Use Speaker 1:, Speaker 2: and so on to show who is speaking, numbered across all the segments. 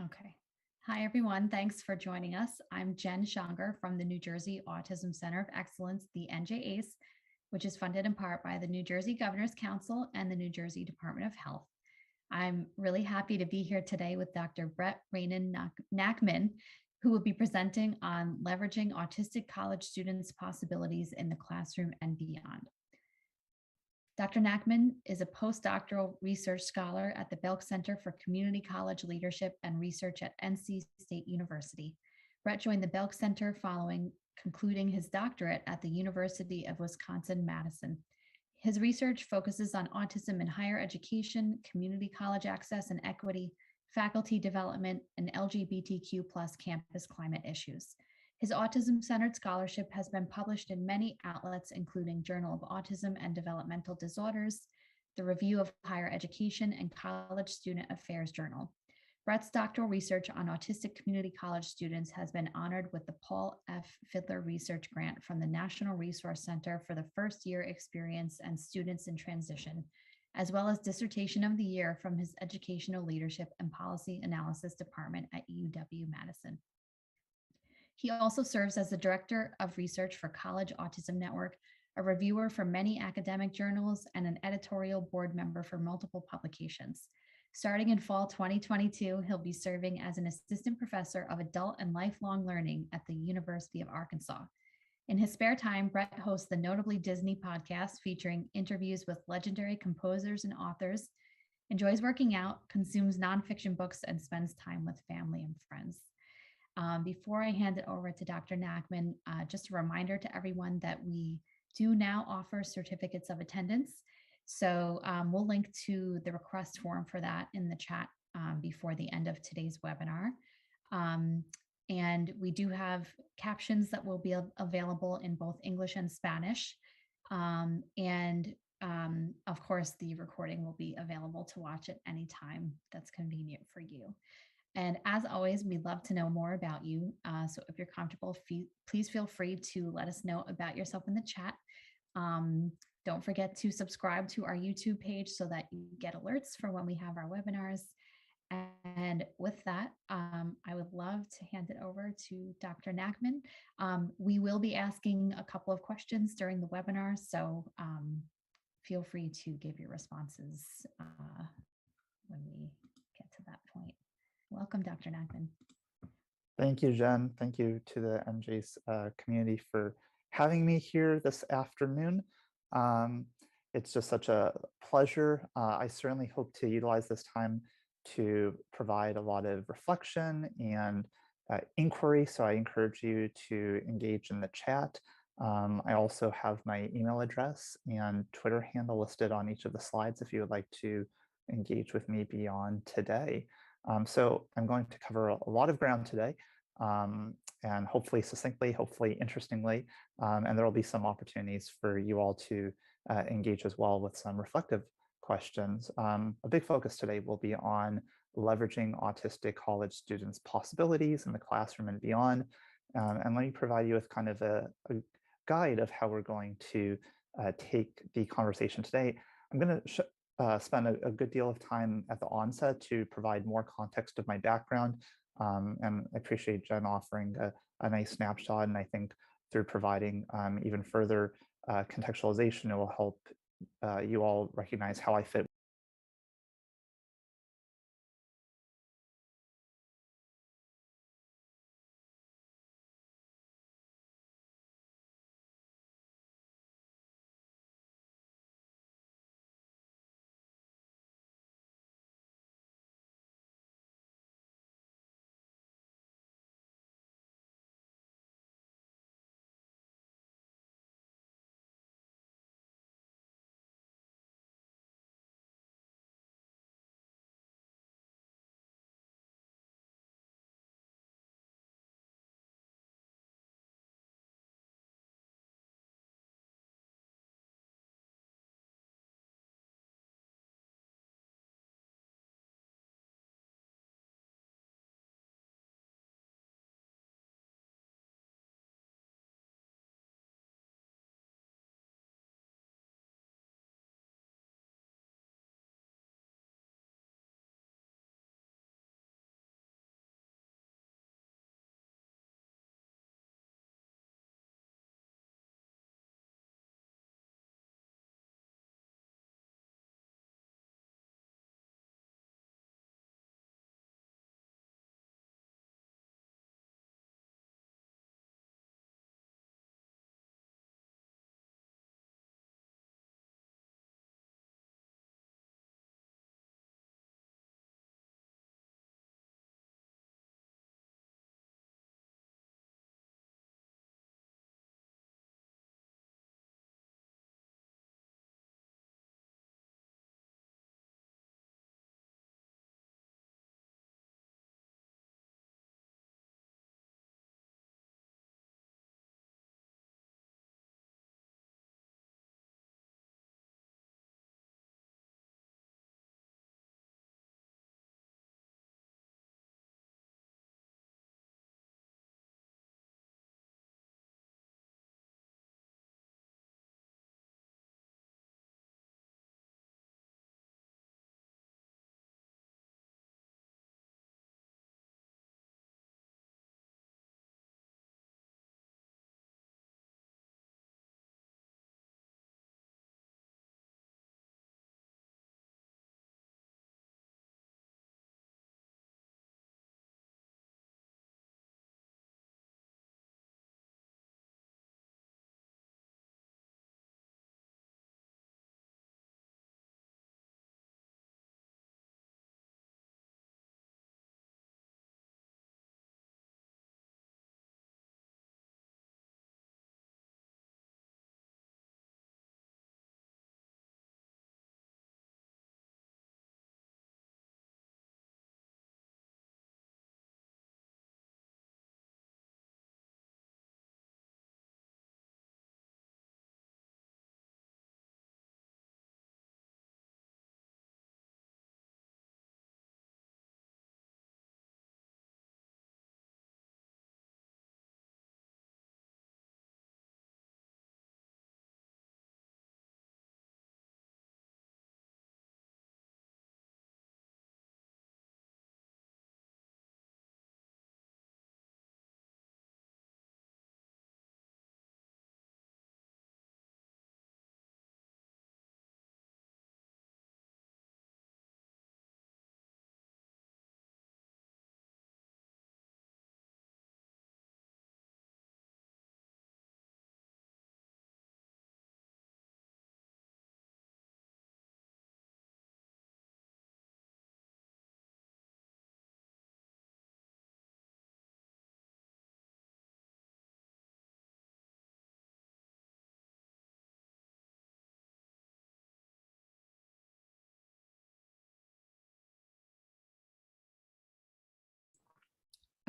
Speaker 1: Okay. Hi, everyone. Thanks for joining us. I'm Jen Schonger from the New Jersey Autism Center of Excellence, the NJACE, which is funded in part by the New Jersey Governor's Council and the New Jersey Department of Health. I'm really happy to be here today with Dr. Brett Rainin Nachman, who will be presenting on leveraging autistic college students' possibilities in the classroom and beyond. Dr. Nachman is a postdoctoral research scholar at the Belk Center for Community College Leadership and Research at NC State University. Brett joined the Belk Center following concluding his doctorate at the University of Wisconsin-Madison. His research focuses on autism in higher education, community college access and equity, faculty development, and LGBTQ+ campus climate issues. His autism-centered scholarship has been published in many outlets, including Journal of Autism and Developmental Disorders, the Review of Higher Education, and College Student Affairs Journal. Brett's doctoral research on autistic community college students has been honored with the Paul F. Fidler Research Grant from the National Resource Center for the First Year Experience and Students in Transition, as well as Dissertation of the Year from his Educational Leadership and Policy Analysis Department at UW-Madison. He also serves as the Director of Research for College Autism Network, a reviewer for many academic journals, and an editorial board member for multiple publications. Starting in fall 2022, he'll be serving as an assistant professor of adult and lifelong learning at the University of Arkansas. In his spare time, Brett hosts the Notably Disney podcast featuring interviews with legendary composers and authors, enjoys working out, consumes nonfiction books, and spends time with family and friends. Before I hand it over to Dr. Nachman, just a reminder to everyone that we do now offer certificates of attendance. So we'll link to the request form for that in the chat before the end of today's webinar. And we do have captions that will be available in both English and Spanish. And of course, the recording will be available to watch at any time that's convenient for you. And as always, we'd love to know more about you. So if you're comfortable, please feel free to let us know about yourself in the chat. Don't forget to subscribe to our YouTube page so that you get alerts for when we have our webinars. And with that, I would love to hand it over to Dr. Nachman. We will be asking a couple of questions during the webinar, so feel free to give your responses when we get to that point. Welcome, Dr. Nachman.
Speaker 2: Thank you, Jen. Thank you to the NJACE community for having me here this afternoon. It's just such a pleasure. I certainly hope to utilize this time to provide a lot of reflection and inquiry, so I encourage you to engage in the chat. I also have my email address and Twitter handle listed on each of the slides if you would like to engage with me beyond today. So I'm going to cover a lot of ground today, and hopefully succinctly, hopefully interestingly, and there will be some opportunities for you all to engage as well with some reflective questions. A big focus today will be on leveraging autistic college students' possibilities in the classroom and beyond. And let me provide you with kind of a guide of how we're going to take the conversation today. I'm going to spend a good deal of time at the onset to provide more context of my background. And I appreciate Jen offering a nice snapshot. And I think through providing even further contextualization, it will help you all recognize how I fit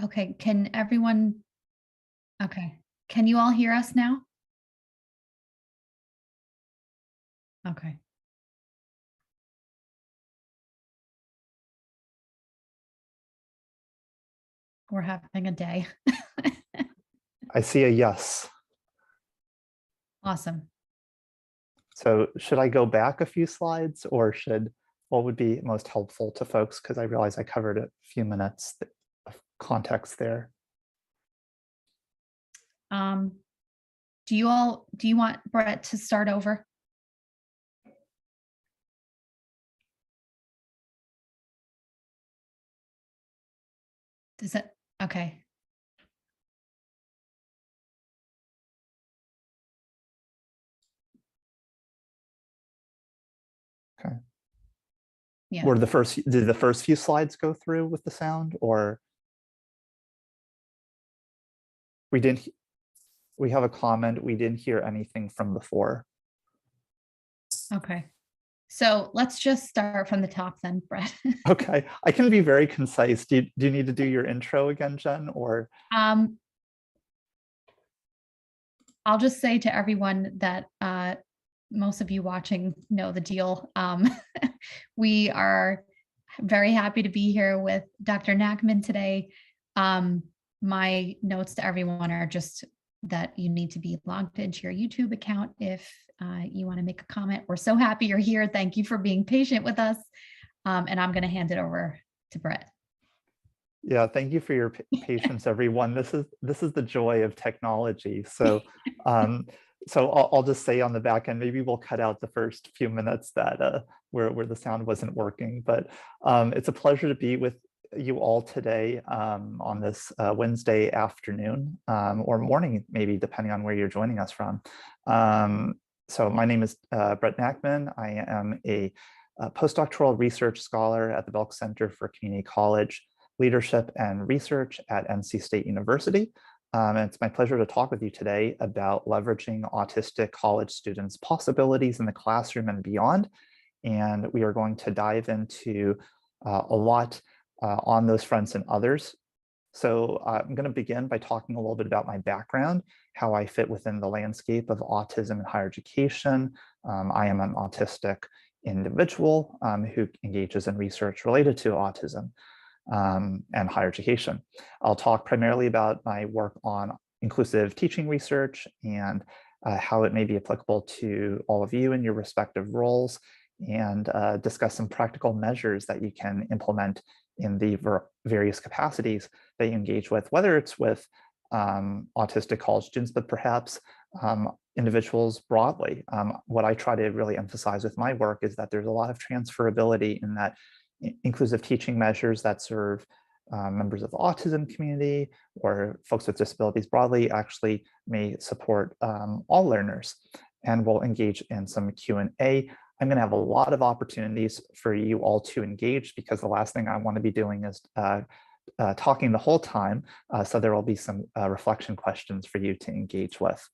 Speaker 1: Okay, can everyone, okay. Can you all hear us now? Okay. We're having a day.
Speaker 2: I see a yes.
Speaker 1: Awesome.
Speaker 2: So should I go back a few slides, or what would be most helpful to folks? Because I realize I covered a few minutes of context there.
Speaker 1: Um, do you want Brett to start over? Does it, okay.
Speaker 2: Okay.
Speaker 1: Yeah.
Speaker 2: Did the first few slides go through with the sound, or we didn't? We have a comment. We didn't hear anything from before.
Speaker 1: Okay. So let's just start from the top then, Brett.
Speaker 2: Okay, I can be very concise. Do you need to do your intro again, Jen, or?
Speaker 1: I'll just say to everyone that most of you watching know the deal. We are very happy to be here with Dr. Nachman today. My notes to everyone are just that you need to be logged into your YouTube account if you want to make a comment. We're so happy you're here. Thank you for being patient with us. And I'm going to hand it over to Brett.
Speaker 2: Yeah, thank you for your patience, everyone. This is the joy of technology. So, I'll just say on the back end, maybe we'll cut out the first few minutes that where the sound wasn't working. But it's a pleasure to be with you all today on this Wednesday afternoon or morning, maybe depending on where you're joining us from. So my name is Brett Nachman. I am a postdoctoral research scholar at the Belk Center for Community College Leadership and Research at NC State University. And it's my pleasure to talk with you today about leveraging autistic college students' possibilities in the classroom and beyond. And we are going to dive into a lot on those fronts and others. So I'm going to begin by talking a little bit about my background, how I fit within the landscape of autism in higher education. I am an autistic individual who engages in research related to autism and higher education. I'll talk primarily about my work on inclusive teaching research and how it may be applicable to all of you in your respective roles, and discuss some practical measures that you can implement in the various capacities that you engage with, whether it's with autistic college students, but perhaps individuals broadly. What I try to really emphasize with my work is that there's a lot of transferability in that inclusive teaching measures that serve members of the autism community or folks with disabilities broadly actually may support all learners. And we'll engage in some Q&A. I'm going to have a lot of opportunities for you all to engage, because the last thing I want to be doing is talking the whole time. So there will be some reflection questions for you to engage with.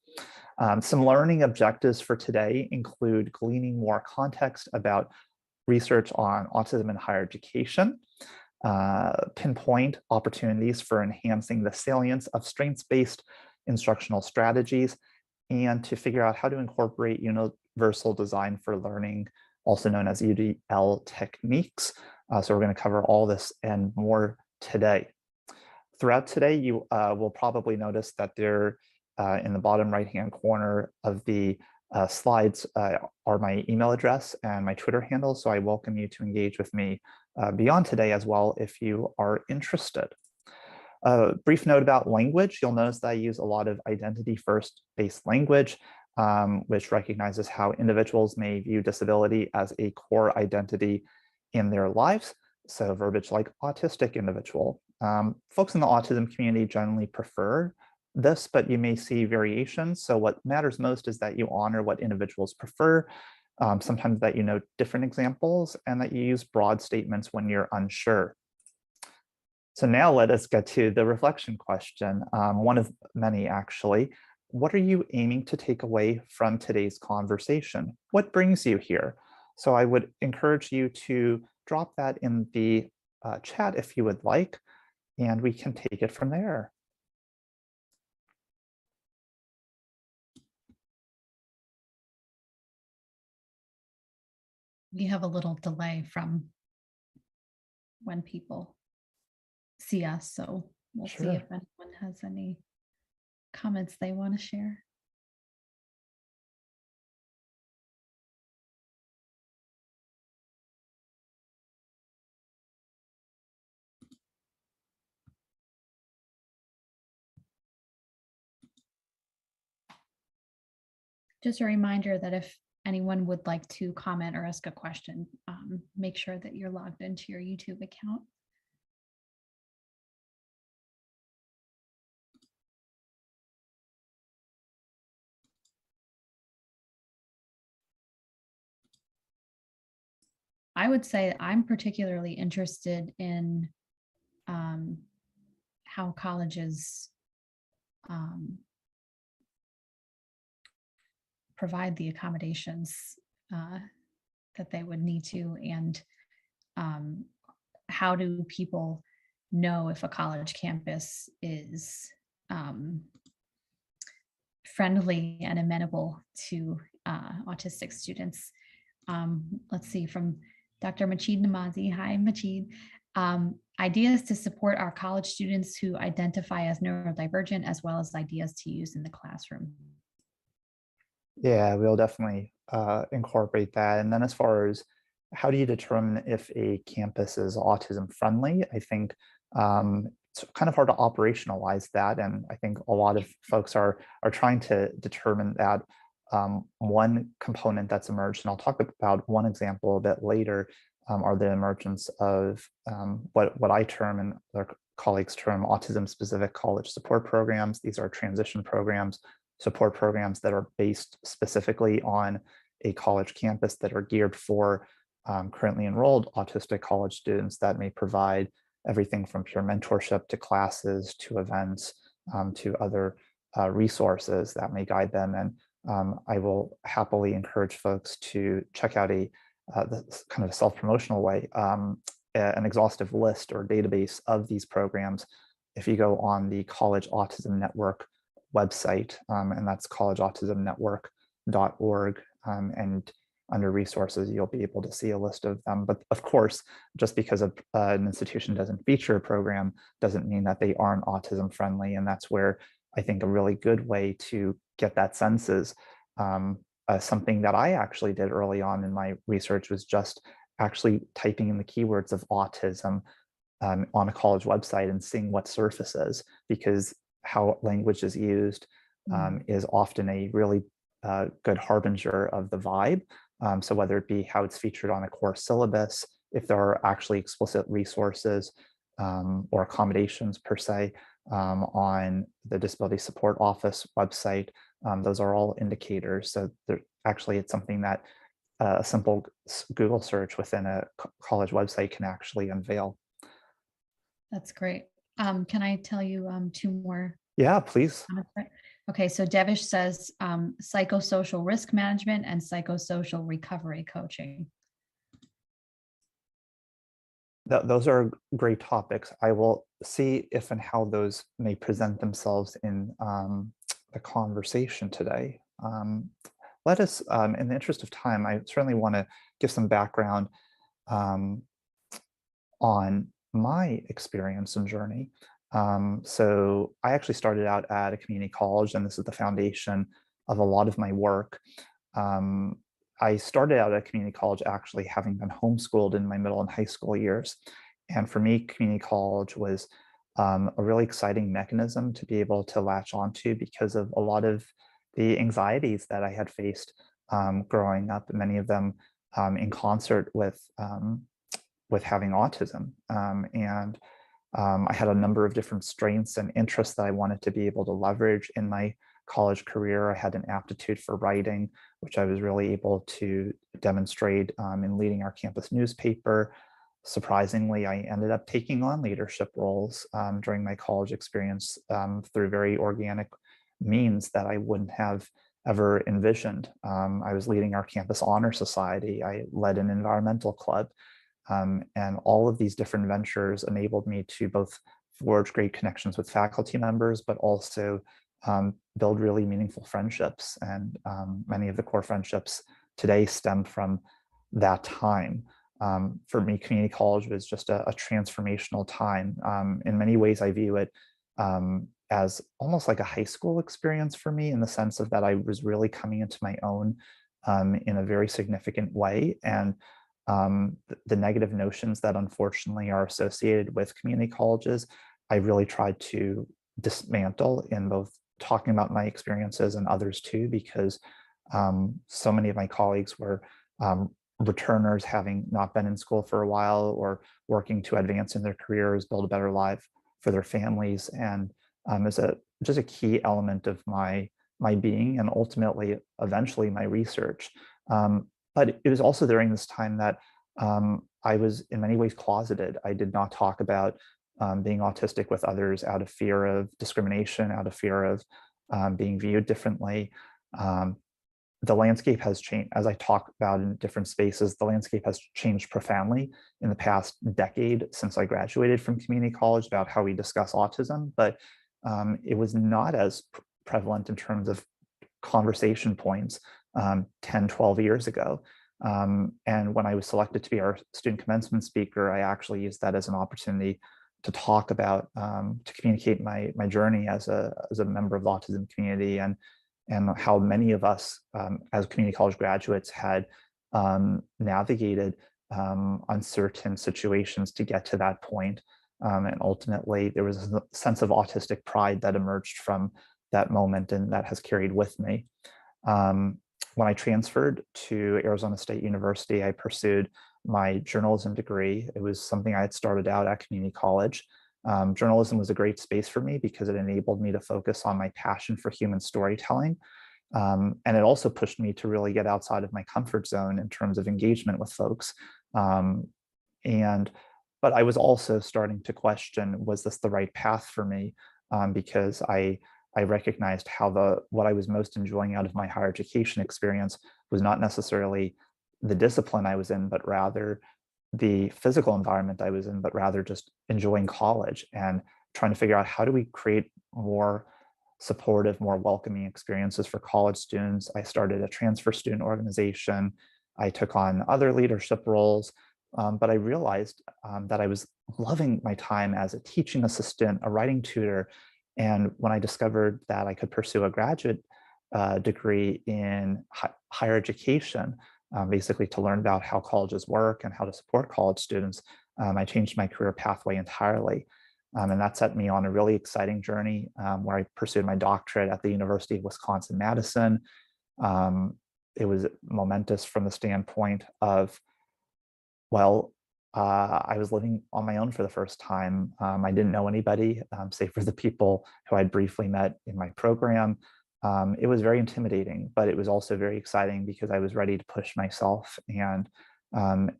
Speaker 2: Some learning objectives for today include gleaning more context about research on autism in higher education, pinpoint opportunities for enhancing the salience of strengths-based instructional strategies, and to figure out how to incorporate universal design for learning, also known as UDL techniques. So we're going to cover all this and more today. Throughout today, you will probably notice that there in the bottom right-hand corner of the slides are my email address and my Twitter handle. So I welcome you to engage with me beyond today as well if you are interested. A brief note about language. You'll notice that I use a lot of identity-first based language, which recognizes how individuals may view disability as a core identity in their lives. So verbiage like autistic individual. Folks in the autism community generally prefer this, but you may see variations. So what matters most is that you honor what individuals prefer, sometimes that you note different examples, and that you use broad statements when you're unsure. So now let us get to the reflection question, one of many actually. What are you aiming to take away from today's conversation? What brings you here? So I would encourage you to drop that in the chat if you would like. and we can take it from there.
Speaker 1: We have a little delay from when people see us, so we'll see if
Speaker 2: Sure.
Speaker 1: anyone has any comments they want to share. Just a reminder that if anyone would like to comment or ask a question, make sure that you're logged into your YouTube account. I would say I'm particularly interested in how colleges provide the accommodations that they would need to, and how do people know if a college campus is friendly and amenable to autistic students. Let's see, from Dr. Majid Namazi. Hi, Majid. Ideas to support our college students who identify as neurodivergent, as well as ideas to use in the classroom.
Speaker 2: Yeah, we'll definitely incorporate that. And then as far as how do you determine if a campus is autism friendly, I think it's kind of hard to operationalize that. And I think a lot of folks are trying to determine that. One component that's emerged, and I'll talk about one example a bit later, are the emergence of what I term and other colleagues term autism-specific college support programs. These are transition programs, support programs that are based specifically on a college campus that are geared for currently enrolled autistic college students that may provide everything from peer mentorship to classes to events to other resources that may guide them. And I will happily encourage folks to check out this kind of self-promotional way, an exhaustive list or database of these programs. If you go on the College Autism Network website, and that's collegeautismnetwork.org, and under resources, you'll be able to see a list of them. But of course, just because an institution doesn't feature a program doesn't mean that they aren't autism friendly. And that's where I think a really good way to get that sense is something that I actually did early on in my research was just actually typing in the keywords of autism on a college website and seeing what surfaces, because how language is used is often a really good harbinger of the vibe. So whether it be how it's featured on a course syllabus, if there are actually explicit resources or accommodations per se on the Disability Support Office website, those are all indicators. So actually it's something that a simple Google search within a college website can actually unveil.
Speaker 1: That's great. Can I tell you two more?
Speaker 2: Yeah, please.
Speaker 1: Okay, so Devish says psychosocial risk management and psychosocial recovery coaching.
Speaker 2: Those are great topics. I will see if and how those may present themselves in the conversation today. Let us, in the interest of time, I certainly want to give some background on my experience and journey. So I actually started out at a community college, and this is the foundation of a lot of my work. I started out at community college actually having been homeschooled in my middle and high school years. And for me, community college was a really exciting mechanism to be able to latch onto because of a lot of the anxieties that I had faced growing up, many of them in concert with having autism. I had a number of different strengths and interests that I wanted to be able to leverage in my college career. I had an aptitude for writing, which I was really able to demonstrate in leading our campus newspaper. Surprisingly, I ended up taking on leadership roles during my college experience through very organic means that I wouldn't have ever envisioned. I was leading our campus honor society. I led an environmental club. And all of these different ventures enabled me to both forge great connections with faculty members, but also build really meaningful friendships. And many of the core friendships today stem from that time. For me, community college was just a transformational time. In many ways, I view it as almost like a high school experience for me, in the sense of that I was really coming into my own in a very significant way. And the negative notions that unfortunately are associated with community colleges, I really tried to dismantle in both talking about my experiences and others too, because so many of my colleagues were returners, having not been in school for a while, or working to advance in their careers, build a better life for their families. And is just a key element of my being, and ultimately, eventually, my research. But it was also during this time that I was in many ways closeted. I did not talk about being autistic with others out of fear of discrimination, out of fear of being viewed differently. The landscape has changed, as I talk about in different spaces, the landscape has changed profoundly in the past decade since I graduated from community college about how we discuss autism, but it was not as prevalent in terms of conversation points 10, 12 years ago. And when I was selected to be our student commencement speaker, I actually used that as an opportunity to talk about, to communicate my journey as a member of the autism community, and how many of us as community college graduates had navigated uncertain situations to get to that point. And ultimately, there was a sense of autistic pride that emerged from that moment, and that has carried with me. When I transferred to Arizona State University, I pursued my journalism degree. It was something I had started out at community college. Journalism was a great space for me because it enabled me to focus on my passion for human storytelling. And it also pushed me to really get outside of my comfort zone in terms of engagement with folks. But I was also starting to question, was this the right path for me? Because I recognized how what I was most enjoying out of my higher education experience was not necessarily the discipline I was in, but rather the physical environment I was in, but rather just enjoying college and trying to figure out, how do we create more supportive, more welcoming experiences for college students. I started a transfer student organization. I took on other leadership roles, but I realized that I was loving my time as a teaching assistant, a writing tutor. And when I discovered that I could pursue a graduate degree in higher education, basically to learn about how colleges work and how to support college students, I changed my career pathway entirely. And that set me on a really exciting journey where I pursued my doctorate at the University of Wisconsin-Madison. It was momentous from the standpoint of, well, I was living on my own for the first time. I didn't know anybody, save for the people who I'd briefly met in my program. It was very intimidating, but it was also very exciting because I was ready to push myself. And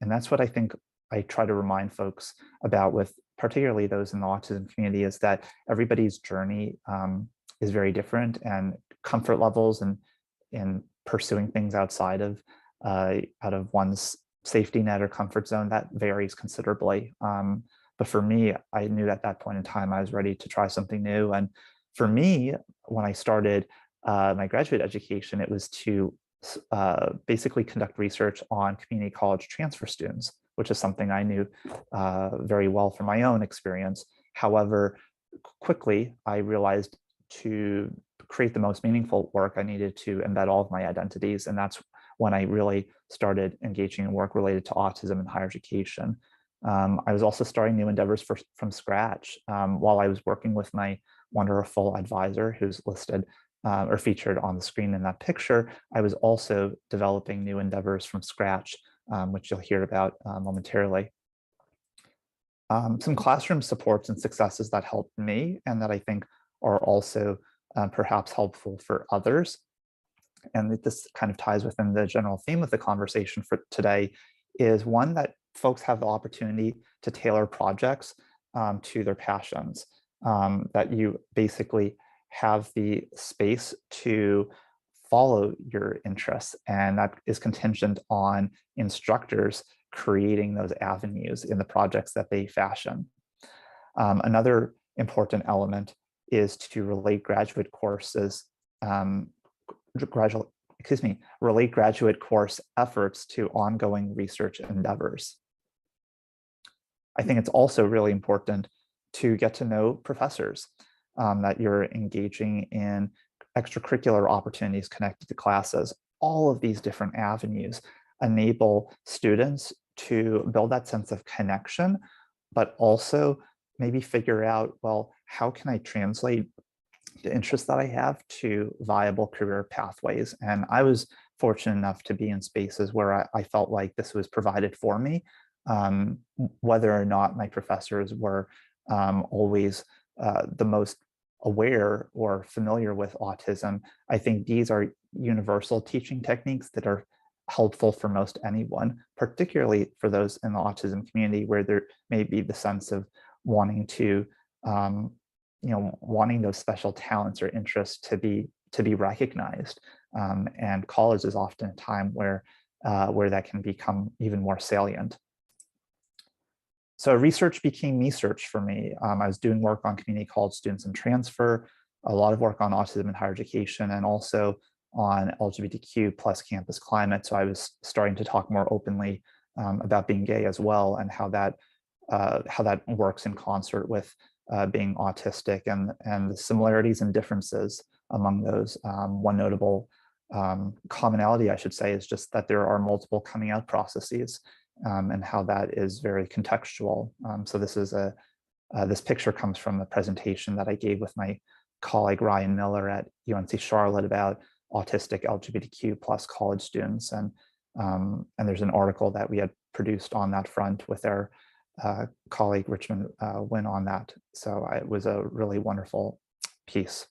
Speaker 2: that's what I think I try to remind folks about, with particularly those in the autism community, is that everybody's journey is very different, and comfort levels and in pursuing things outside of one's safety net or comfort zone, that varies considerably. But for me, I knew at that point in time I was ready to try something new. And for me, when I started my graduate education, it was to basically conduct research on community college transfer students, which is something I knew very well from my own experience. However, quickly I realized to create the most meaningful work, I needed to embed all of my identities. And that's when I really started engaging in work related to autism in higher education. I was also starting new endeavors from scratch. While I was working with my wonderful advisor, who's listed or featured on the screen in that picture, I was also developing new endeavors from scratch, which you'll hear about momentarily. Some classroom supports and successes that helped me and that I think are also perhaps helpful for others, and this kind of ties within the general theme of the conversation for today, is one, that folks have the opportunity to tailor projects to their passions, that you basically have the space to follow your interests, and that is contingent on instructors creating those avenues in the projects that they fashion. Another important element is to relate graduate courses, relate graduate course efforts to ongoing research endeavors. I think it's also really important to get to know professors, that you're engaging in extracurricular opportunities connected to classes. All of these different avenues enable students to build that sense of connection, but also maybe figure out, well, how can I translate the interests that I have to viable career pathways? And I was fortunate enough to be in spaces where I felt like this was provided for me, whether or not my professors were always the most aware or familiar with autism. I think these are universal teaching techniques that are helpful for most anyone, particularly for those in the autism community where there may be the sense of wanting to, wanting those special talents or interests to be recognized. And college is often a time where that can become even more salient. So research became research for me. I was doing work on community college students and transfer, a lot of work on autism in higher education, and also on LGBTQ plus campus climate. So I was starting to talk more openly about being gay as well, and how that works in concert with being autistic, and the similarities and differences among those. One notable commonality, I should say, is just that there are multiple coming out processes, and how that is very contextual. So this is this picture comes from the presentation that I gave with my colleague Ryan Miller at UNC Charlotte about autistic LGBTQ plus college students, and there's an article that we had produced on that front with our colleague Richmond Wynn on that. So it was a really wonderful piece.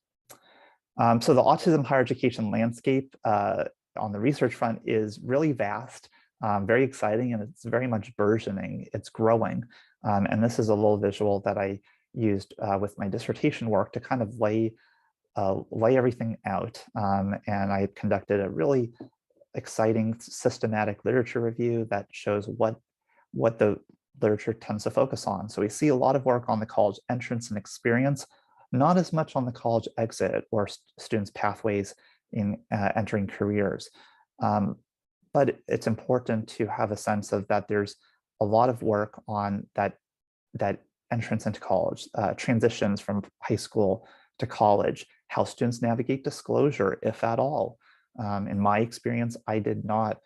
Speaker 2: So the autism higher education landscape on the research front is really vast, very exciting, and it's very much burgeoning. It's growing. And this is a little visual that I used with my dissertation work to kind of lay everything out. And I conducted a really exciting systematic literature review that shows what the literature tends to focus on. So we see a lot of work on the college entrance and experience, not as much on the college exit or students' pathways in entering careers. But it's important to have a sense of that there's a lot of work on that entrance into college, transitions from high school to college, how students navigate disclosure, if at all. In my experience, I did not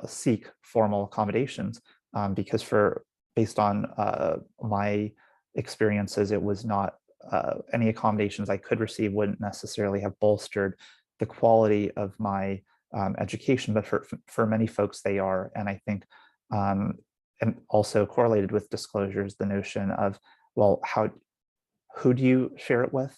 Speaker 2: seek formal accommodations because based on my experiences, it was not any accommodations I could receive wouldn't necessarily have bolstered the quality of my education, but for many folks they are. And I think, and also correlated with disclosures, the notion of, well, who do you share it with?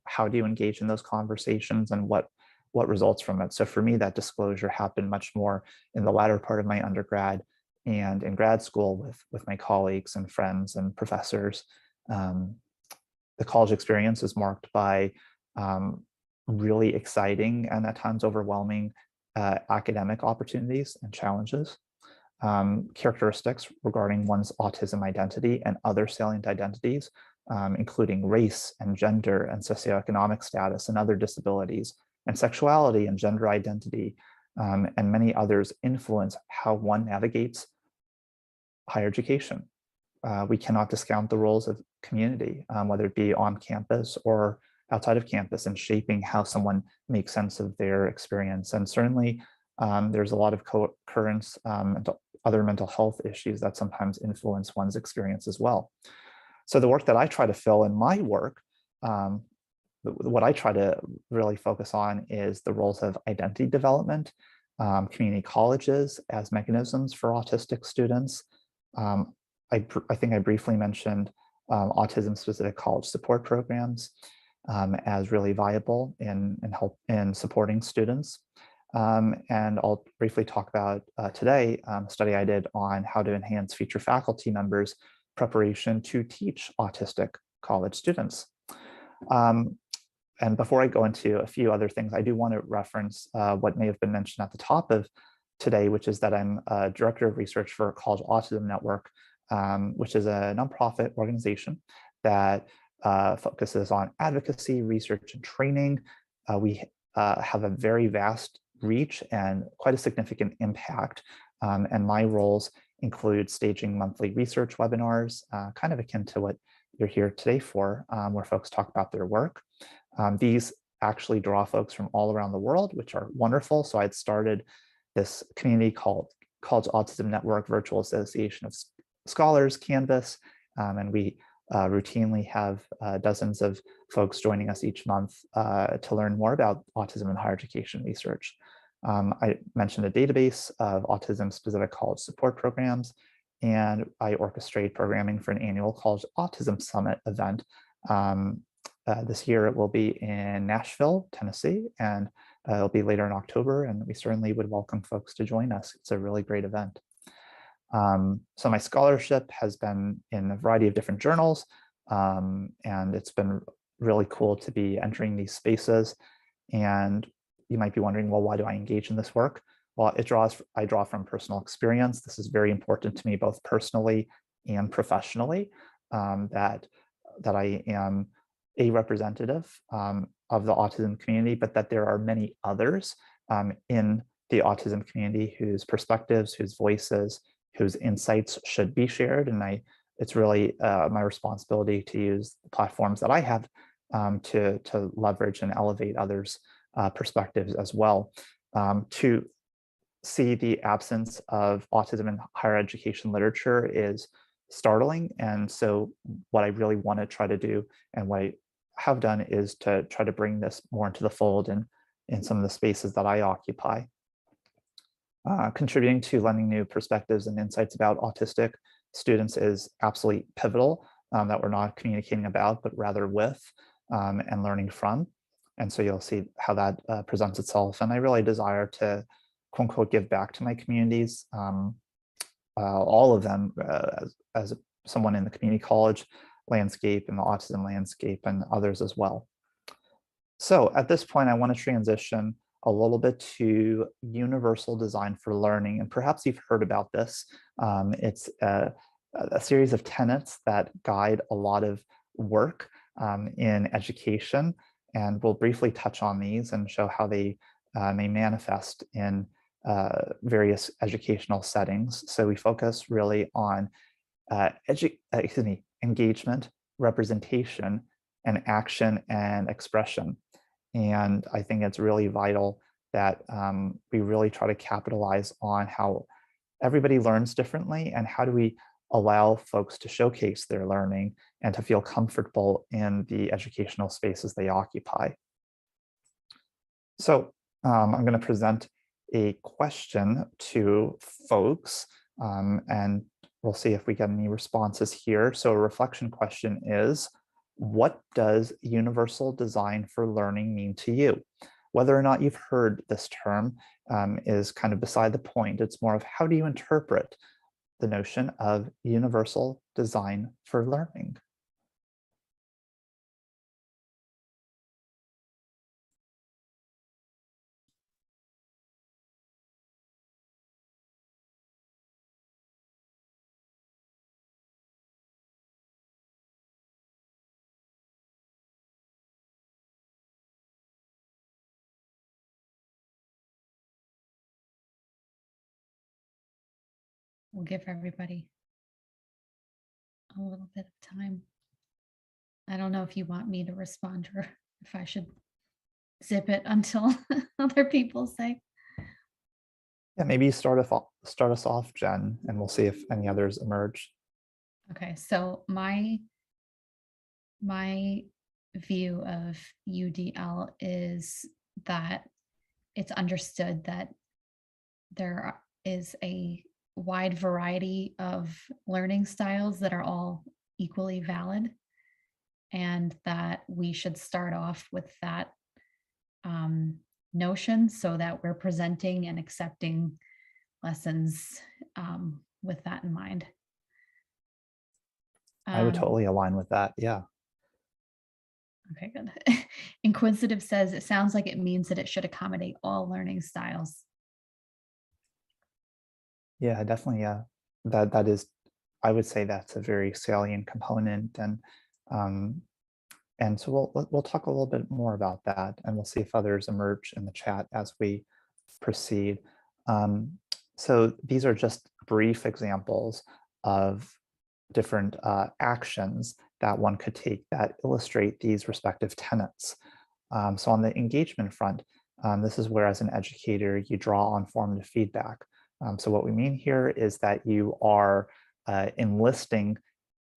Speaker 2: How do you engage in those conversations, and what results from it? So for me, that disclosure happened much more in the latter part of my undergrad and in grad school with my colleagues and friends and professors. The college experience is marked by really exciting and at times overwhelming academic opportunities and challenges, characteristics regarding one's autism identity and other salient identities, including race and gender and socioeconomic status and other disabilities, and sexuality and gender identity, and many others influence how one navigates higher education. We cannot discount the roles of community, whether it be on campus or outside of campus, and shaping how someone makes sense of their experience. And certainly there's a lot of co-occurrence and other mental health issues that sometimes influence one's experience as well. So the work that I try to fill in my work, what I try to really focus on is the roles of identity development, community colleges as mechanisms for autistic students. I think I briefly mentioned autism-specific college support programs as really viable in supporting students. And I'll briefly talk about today a study I did on how to enhance future faculty members' preparation to teach autistic college students. And before I go into a few other things, I do want to reference what may have been mentioned at the top of today, which is that I'm a director of research for College Autism Network, which is a nonprofit organization that focuses on advocacy, research, and training. We have a very vast reach and quite a significant impact. And my roles include staging monthly research webinars, kind of akin to what you're here today for, where folks talk about their work. These actually draw folks from all around the world, which are wonderful. So I'd started this community called College Autism Network Virtual Association of Scholars, Canvas, and we routinely have dozens of folks joining us each month to learn more about autism and higher education research. I mentioned a database of autism-specific college support programs, and I orchestrate programming for an annual College Autism Summit event. This year it will be in Nashville, Tennessee, and it'll be later in October, and we certainly would welcome folks to join us. It's a really great event. So my scholarship has been in a variety of different journals, and it's been really cool to be entering these spaces. And you might be wondering, well, why do I engage in this work? Well, I draw from personal experience. This is very important to me, both personally and professionally, that I am a representative of the autism community, but that there are many others in the autism community whose perspectives, whose voices, whose insights should be shared. And it's really my responsibility to use the platforms that I have to leverage and elevate others' perspectives as well. To see the absence of autism in higher education literature is startling. And so what I really want to try to do, and what I have done, is to try to bring this more into the fold and in some of the spaces that I occupy. Contributing to lending new perspectives and insights about autistic students is absolutely pivotal, that we're not communicating about, but rather with and learning from. And so you'll see how that presents itself. And I really desire to, quote unquote, give back to my communities, all of them, as someone in the community college landscape and the autism landscape and others as well. So at this point, I want to transition a little bit to universal design for learning. And perhaps you've heard about this. It's a series of tenets that guide a lot of work in education. And we'll briefly touch on these and show how they may manifest in various educational settings. So we focus really on engagement, representation, and action and expression. And I think it's really vital that we really try to capitalize on how everybody learns differently, and how do we allow folks to showcase their learning and to feel comfortable in the educational spaces they occupy. So I'm going to present a question to folks, and we'll see if we get any responses here. So a reflection question is, what does universal design for learning mean to you? Whether or not you've heard this term is kind of beside the point. It's more of, how do you interpret the notion of universal design for learning?
Speaker 1: We'll give everybody a little bit of time. I don't know if you want me to respond or if I should zip it until other people say.
Speaker 2: Yeah, maybe you start us off, Jen, and we'll see if any others emerge.
Speaker 1: Okay, so my view of UDL is that it's understood that there is a wide variety of learning styles that are all equally valid, and that we should start off with that notion so that we're presenting and accepting lessons with that in mind.
Speaker 2: I would totally align with that. Yeah.
Speaker 1: Okay, good. Inquisitive says, it sounds like it means that it should accommodate all learning styles.
Speaker 2: Yeah, definitely. Yeah, that is, I would say that's a very salient component. And And so we'll talk a little bit more about that, and we'll see if others emerge in the chat as we proceed. So these are just brief examples of different actions that one could take that illustrate these respective tenets. So on the engagement front, this is where, as an educator, you draw on formative feedback. So what we mean here is that you are enlisting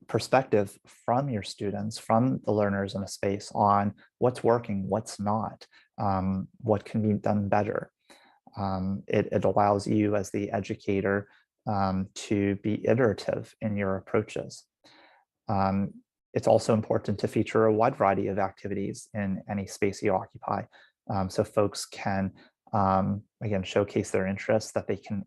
Speaker 2: perspective from your students, from the learners in a space, on what's working, what's not, what can be done better. It allows you as the educator to be iterative in your approaches. It's also important to feature a wide variety of activities in any space you occupy, so folks can, again, showcase their interests, that they can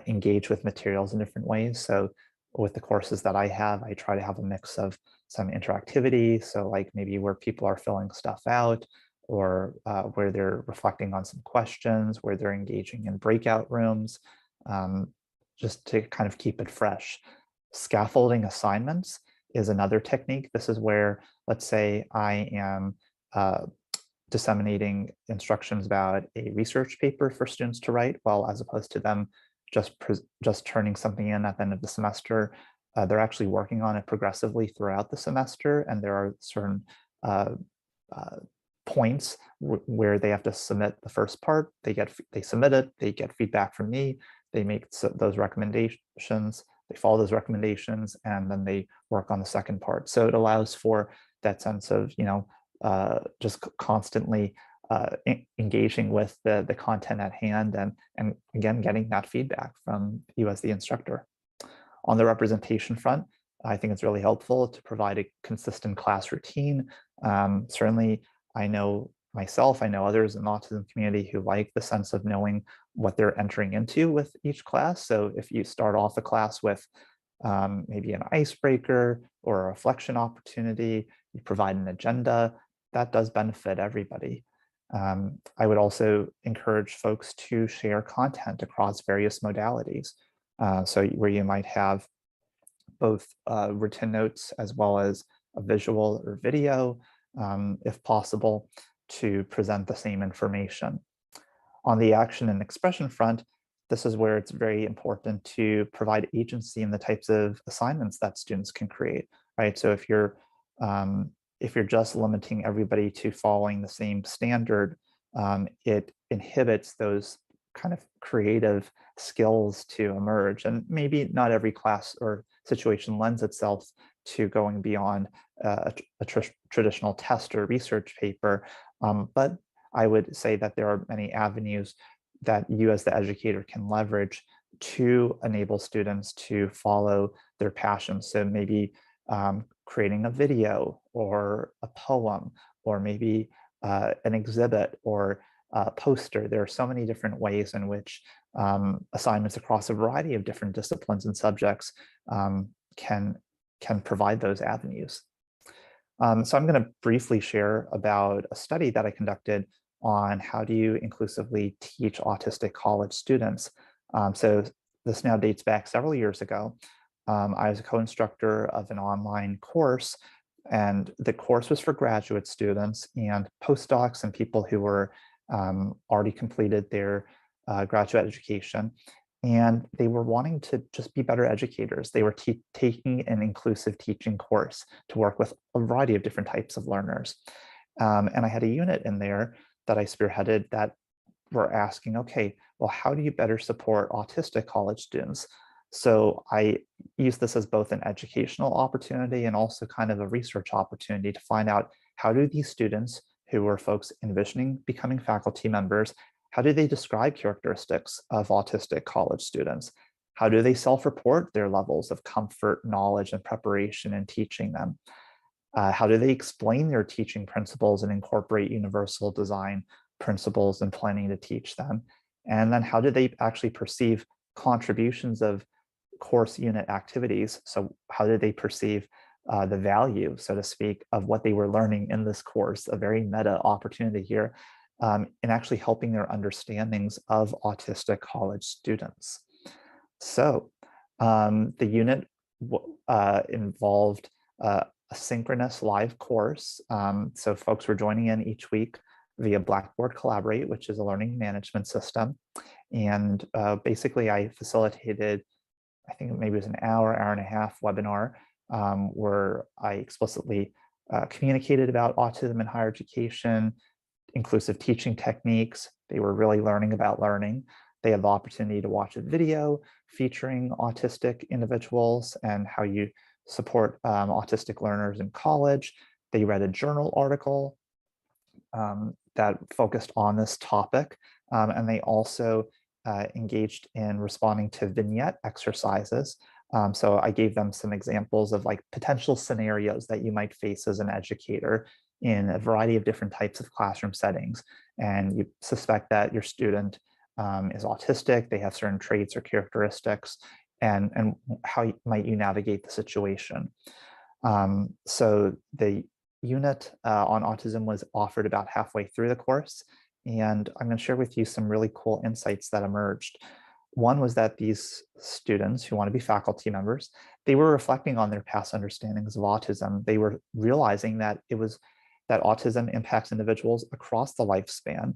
Speaker 2: engage with materials in different ways. So with the courses that I have, I try to have a mix of some interactivity, so like maybe where people are filling stuff out, or where they're reflecting on some questions, where they're engaging in breakout rooms, just to kind of keep it fresh. Scaffolding assignments is another technique. This is where, let's say I am disseminating instructions about a research paper for students to write, well, as opposed to them just turning something in at the end of the semester, they're actually working on it progressively throughout the semester, and there are certain points where they have to submit the first part. They submit it, they get feedback from me, they make those recommendations, they follow those recommendations, and then they work on the second part. So it allows for that sense of, just constantly engaging with the content at hand, and again, getting that feedback from you as the instructor. On the representation front, I think it's really helpful to provide a consistent class routine. Certainly, I know myself, I know others in the autism community who like the sense of knowing what they're entering into with each class. So if you start off a class with maybe an icebreaker or a reflection opportunity, you provide an agenda, that does benefit everybody. I would also encourage folks to share content across various modalities. So where you might have both written notes as well as a visual or video, if possible, to present the same information. On the action and expression front, this is where it's very important to provide agency in the types of assignments that students can create, right? So if you're just limiting everybody to following the same standard, it inhibits those kind of creative skills to emerge. And maybe not every class or situation lends itself to going beyond a traditional test or research paper, but I would say that there are many avenues that you as the educator can leverage to enable students to follow their passions. So maybe creating a video or a poem, or maybe an exhibit or a poster. There are so many different ways in which assignments across a variety of different disciplines and subjects can provide those avenues. So I'm going to briefly share about a study that I conducted on how do you inclusively teach autistic college students. So this now dates back several years ago. I was a co-instructor of an online course, and the course was for graduate students and postdocs and people who were already completed their graduate education. And they were wanting to just be better educators. They were taking an inclusive teaching course to work with a variety of different types of learners. And I had a unit in there that I spearheaded that were asking, okay, well, how do you better support autistic college students? So I use this as both an educational opportunity and also kind of a research opportunity to find out, how do these students who were folks envisioning becoming faculty members, how do they describe characteristics of autistic college students? How do they self-report their levels of comfort, knowledge, and preparation in teaching them? How do they explain their teaching principles and incorporate universal design principles in planning to teach them? And then how do they actually perceive contributions of course unit activities? So how do they perceive the value, so to speak, of what they were learning in this course, a very meta opportunity here, in actually helping their understandings of autistic college students? So the unit involved a synchronous live course. So folks were joining in each week via Blackboard Collaborate, which is a learning management system. And basically I facilitated, I think maybe it was an hour and a half webinar where I explicitly communicated about autism in higher education, inclusive teaching techniques. They were really learning about learning. They had the opportunity to watch a video featuring autistic individuals and how you support autistic learners in college. They read a journal article that focused on this topic. And they also engaged in responding to vignette exercises. So I gave them some examples of like potential scenarios that you might face as an educator in a variety of different types of classroom settings. And you suspect that your student is autistic, they have certain traits or characteristics, and how might you navigate the situation. So the unit on autism was offered about halfway through the course, and I'm going to share with you some really cool insights that emerged. One was that these students who want to be faculty members, they were reflecting on their past understandings of autism. They were realizing that that autism impacts individuals across the lifespan,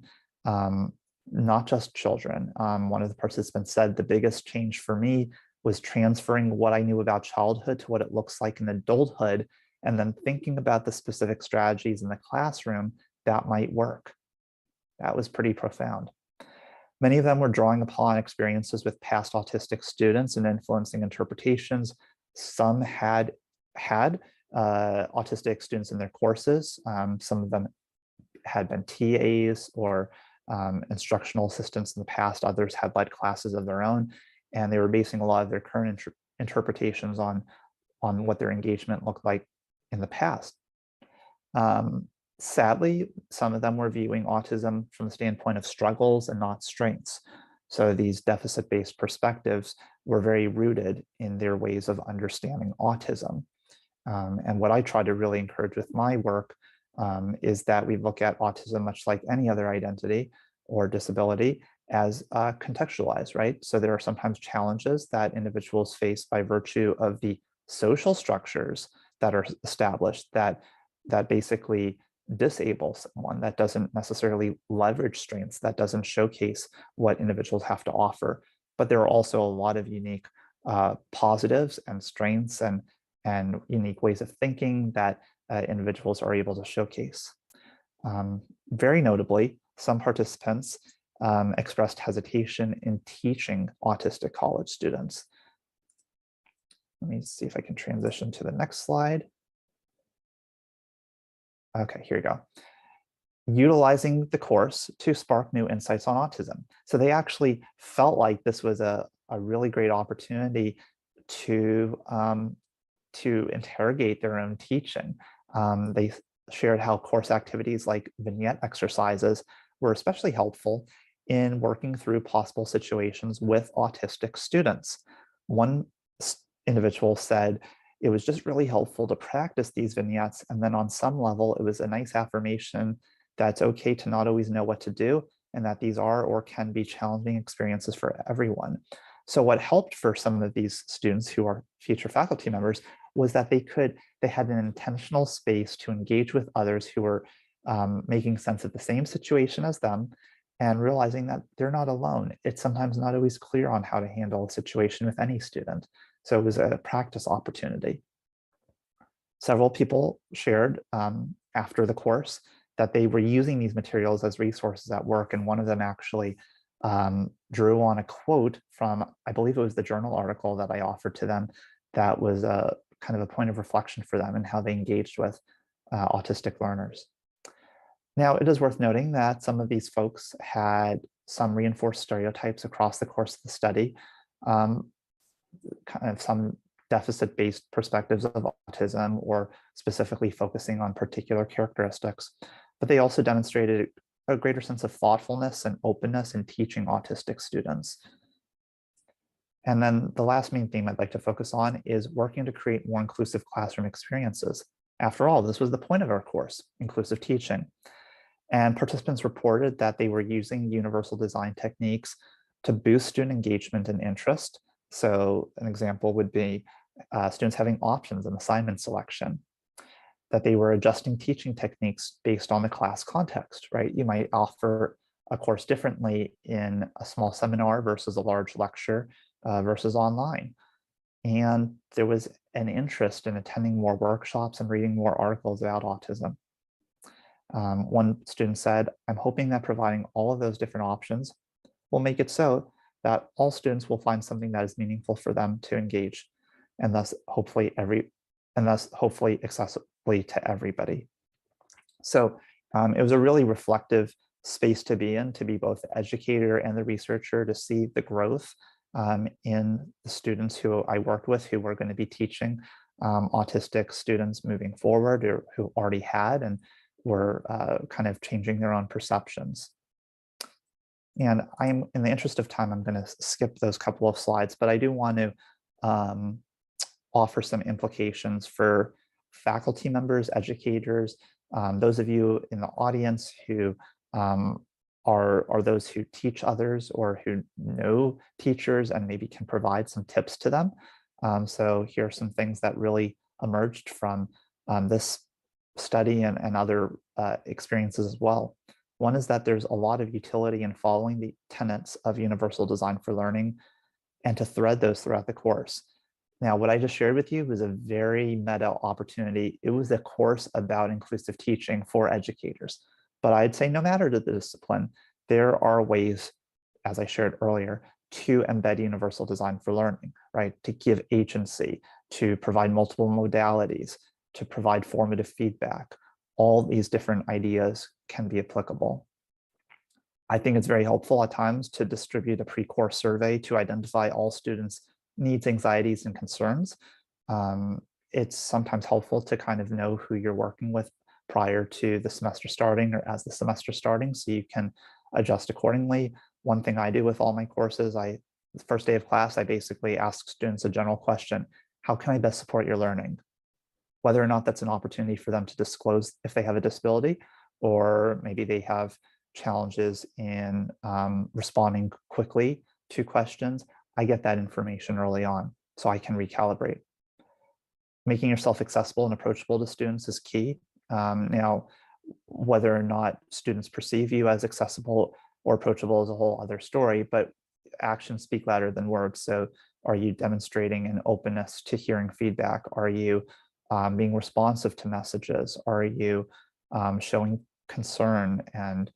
Speaker 2: not just children. One of the participants said, the biggest change for me was transferring what I knew about childhood to what it looks like in adulthood, and then thinking about the specific strategies in the classroom that might work. That was pretty profound. Many of them were drawing upon experiences with past autistic students and influencing interpretations. Some had autistic students in their courses. Some of them had been TAs or instructional assistants in the past. Others had led classes of their own, and they were basing a lot of their current interpretations on what their engagement looked like in the past. Sadly, some of them were viewing autism from the standpoint of struggles and not strengths. So these deficit-based perspectives were very rooted in their ways of understanding autism. And what I try to really encourage with my work is that we look at autism much like any other identity or disability as contextualized, right? So there are sometimes challenges that individuals face by virtue of the social structures that are established that basically disable someone, that doesn't necessarily leverage strengths, that doesn't showcase what individuals have to offer. But there are also a lot of unique positives and strengths and unique ways of thinking that individuals are able to showcase. Very notably, some participants expressed hesitation in teaching autistic college students. Let me see if I can transition to the next slide. Okay, here we go. Utilizing the course to spark new insights on autism. So they actually felt like this was a really great opportunity to interrogate their own teaching. They shared how course activities like vignette exercises were especially helpful in working through possible situations with autistic students. One individual said, it was just really helpful to practice these vignettes. And then on some level, it was a nice affirmation that it's okay to not always know what to do, and that these are or can be challenging experiences for everyone. So what helped for some of these students who are future faculty members was that they had an intentional space to engage with others who were making sense of the same situation as them, and realizing that they're not alone. It's sometimes not always clear on how to handle a situation with any student. So it was a practice opportunity. Several people shared after the course that they were using these materials as resources at work, and one of them actually drew on a quote from, I believe it was the journal article that I offered to them, that was a kind of a point of reflection for them and how they engaged with autistic learners. Now, it is worth noting that some of these folks had some reinforced stereotypes across the course of the study, kind of some deficit-based perspectives of autism, or specifically focusing on particular characteristics. But they also demonstrated a greater sense of thoughtfulness and openness in teaching autistic students. And then the last main theme I'd like to focus on is working to create more inclusive classroom experiences. After all, this was the point of our course, inclusive teaching. And participants reported that they were using universal design techniques to boost student engagement and interest. So an example would be students having options and assignment selection. that they were adjusting teaching techniques based on the class context, right? You might offer a course differently in a small seminar versus a large lecture versus online. And there was an interest in attending more workshops and reading more articles about autism. One student said, "I'm hoping that providing all of those different options will make it so that all students will find something that is meaningful for them to engage, and thus hopefully accessibly to everybody." So it was a really reflective space to be in, to be both the educator and the researcher, to see the growth in the students who I worked with, who were going to be teaching autistic students moving forward, or who already had and were kind of changing their own perceptions. And in the interest of time, I'm going to skip those couple of slides, but I do want to offer some implications for faculty members, educators, those of you in the audience who are those who teach others or who know teachers and maybe can provide some tips to them. So here are some things that really emerged from this study and other experiences as well. One is that there's a lot of utility in following the tenets of universal design for learning and to thread those throughout the course. Now, what I just shared with you was a very meta opportunity. It was a course about inclusive teaching for educators. But I'd say no matter the discipline, there are ways, as I shared earlier, to embed universal design for learning, right? To give agency, to provide multiple modalities, to provide formative feedback. All these different ideas can be applicable. I think it's very helpful at times to distribute a pre-course survey to identify all students' needs, anxieties, and concerns. It's sometimes helpful to kind of know who you're working with prior to the semester starting or as the semester starting, so you can adjust accordingly. One thing I do with all my courses, the first day of class, I basically ask students a general question: how can I best support your learning? Whether or not that's an opportunity for them to disclose if they have a disability, or maybe they have challenges in responding quickly to questions, I get that information early on so I can recalibrate. Making yourself accessible and approachable to students is key. Now, whether or not students perceive you as accessible or approachable is a whole other story, but actions speak louder than words. So are you demonstrating an openness to hearing feedback? Are you being responsive to messages? Are you showing concern and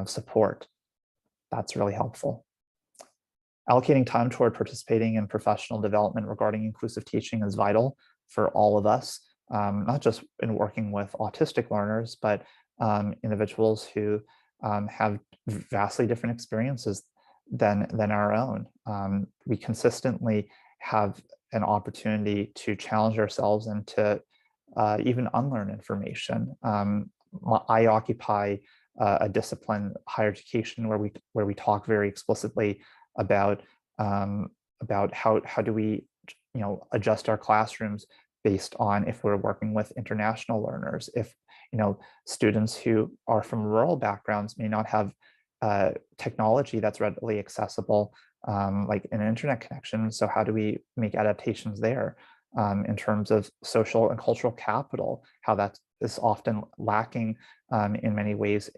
Speaker 2: support? That's really helpful. Allocating time toward participating in professional development regarding inclusive teaching is vital for all of us, not just in working with autistic learners, but individuals who have vastly different experiences than our own. We consistently have an opportunity to challenge ourselves and to even unlearn information. I occupy a discipline, higher education, where we talk very explicitly about how do we adjust our classrooms based on if we're working with international learners, if students who are from rural backgrounds may not have technology that's readily accessible, like an internet connection. So how do we make adaptations there? In terms of social and cultural capital, how that is often lacking in many ways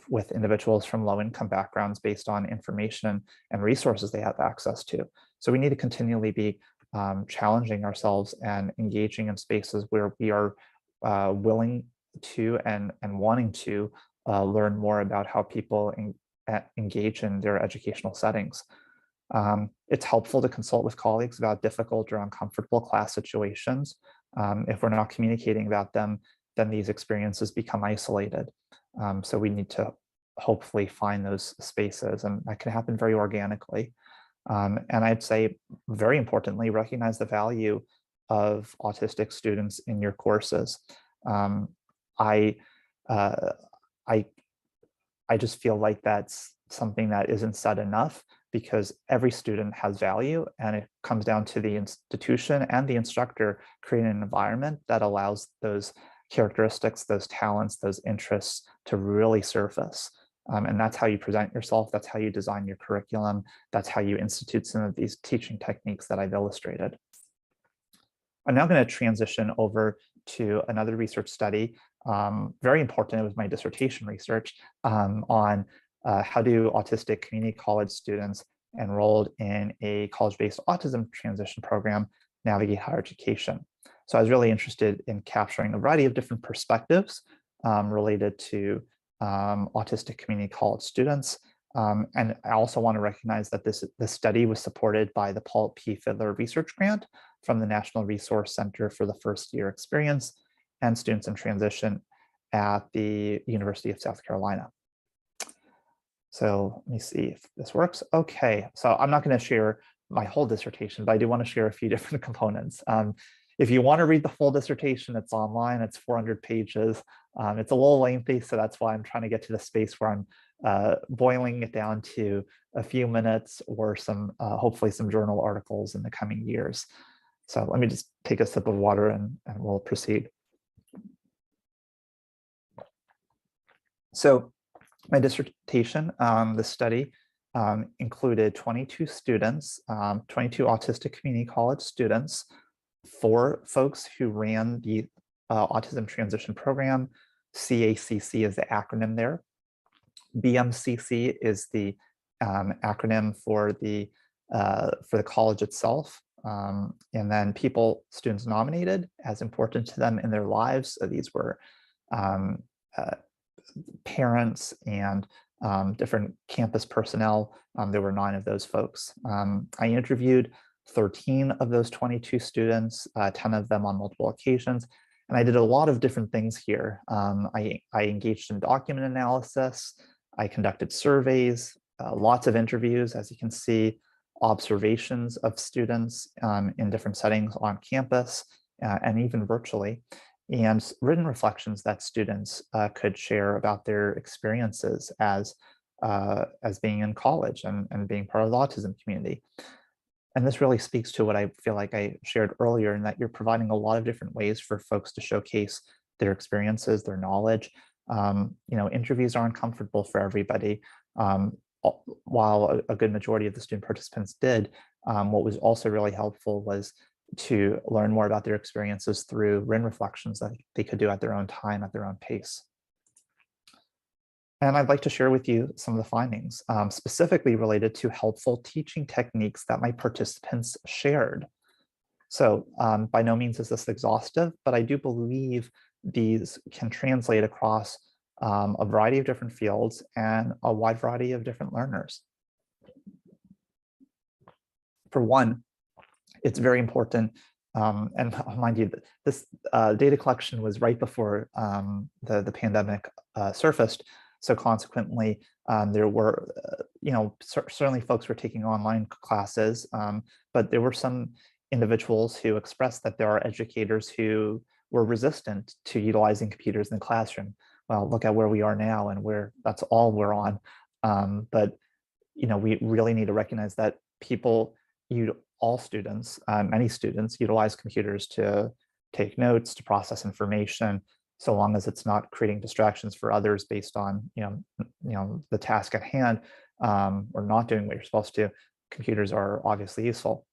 Speaker 2: with individuals from low-income backgrounds based on information and resources they have access to. So we need to continually be challenging ourselves and engaging in spaces where we are willing to and wanting to learn more about how people engage in their educational settings. It's helpful to consult with colleagues about difficult or uncomfortable class situations. If we're not communicating about them, then these experiences become isolated. So we need to hopefully find those spaces, and that can happen very organically. And I'd say, very importantly, recognize the value of autistic students in your courses. I just feel like that's something that isn't said enough, because every student has value, and it comes down to the institution and the instructor creating an environment that allows those characteristics, those talents, those interests to really surface. And that's how you present yourself. That's how you design your curriculum. That's how you institute some of these teaching techniques that I've illustrated. I'm now going to transition over to another research study, very important. It was my dissertation research on how do autistic community college students enrolled in a college-based autism transition program navigate higher education. So I was really interested in capturing a variety of different perspectives related to autistic community college students. And I also want to recognize that this study was supported by the Paul P. Fidler Research Grant from the National Resource Center for the First Year Experience and Students in Transition at the University of South Carolina. So let me see if this works. Okay, so I'm not going to share my whole dissertation, but I do want to share a few different components. If you want to read the full dissertation, it's online, it's 400 pages. It's a little lengthy, so that's why I'm trying to get to the space where I'm boiling it down to a few minutes or some, hopefully some journal articles in the coming years. So let me just take a sip of water and we'll proceed. So my dissertation, the study included 22 students, 22 autistic community college students, 4 folks who ran the Autism Transition Program. CACC is the acronym there. BMCC is the acronym for the college itself. And then students nominated as important to them in their lives. So these were parents and different campus personnel. There were 9 of those folks. I interviewed 13 of those 22 students, 10 of them on multiple occasions. And I did a lot of different things here. I engaged in document analysis. I conducted surveys, lots of interviews, as you can see, observations of students in different settings on campus and even virtually, and written reflections that students could share about their experiences as being in college and being part of the autism community. And this really speaks to what I feel like I shared earlier, in that you're providing a lot of different ways for folks to showcase their experiences, their knowledge. Interviews aren't comfortable for everybody. While a good majority of the student participants did, what was also really helpful was to learn more about their experiences through written reflections that they could do at their own time, at their own pace. And I'd like to share with you some of the findings, specifically related to helpful teaching techniques that my participants shared. So by no means is this exhaustive, but I do believe these can translate across a variety of different fields and a wide variety of different learners. For one, it's very important, and mind you, this data collection was right before the pandemic surfaced. So consequently, there were, certainly folks were taking online classes, but there were some individuals who expressed that there are educators who were resistant to utilizing computers in the classroom. Well, look at where we are now, and that's all we're on. But we really need to recognize that all students, many students utilize computers to take notes, to process information, so long as it's not creating distractions for others based on the task at hand, or not doing what you're supposed to. Computers are obviously useful.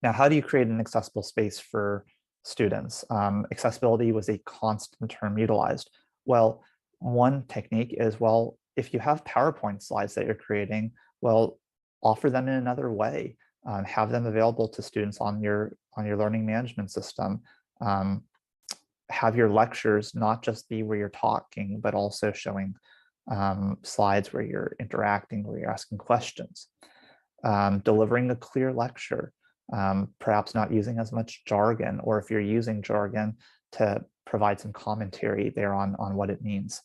Speaker 2: Now, how do you create an accessible space for students? Accessibility was a constant term utilized. Well, one technique is, well, if you have PowerPoint slides that you're creating, well, offer them in another way. Have them available to students on your learning management system. Have your lectures not just be where you're talking, but also showing slides where you're interacting, where you're asking questions. Delivering a clear lecture, perhaps not using as much jargon, or if you're using jargon, to provide some commentary there on what it means.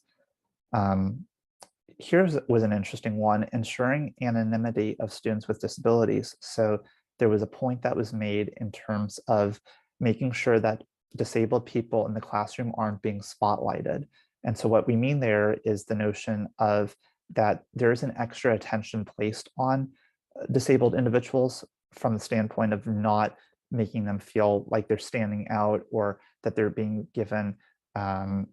Speaker 2: Here was an interesting one: ensuring anonymity of students with disabilities. So there was a point that was made in terms of making sure that disabled people in the classroom aren't being spotlighted. And so what we mean there is the notion of that there's an extra attention placed on disabled individuals from the standpoint of not making them feel like they're standing out, or that they're being given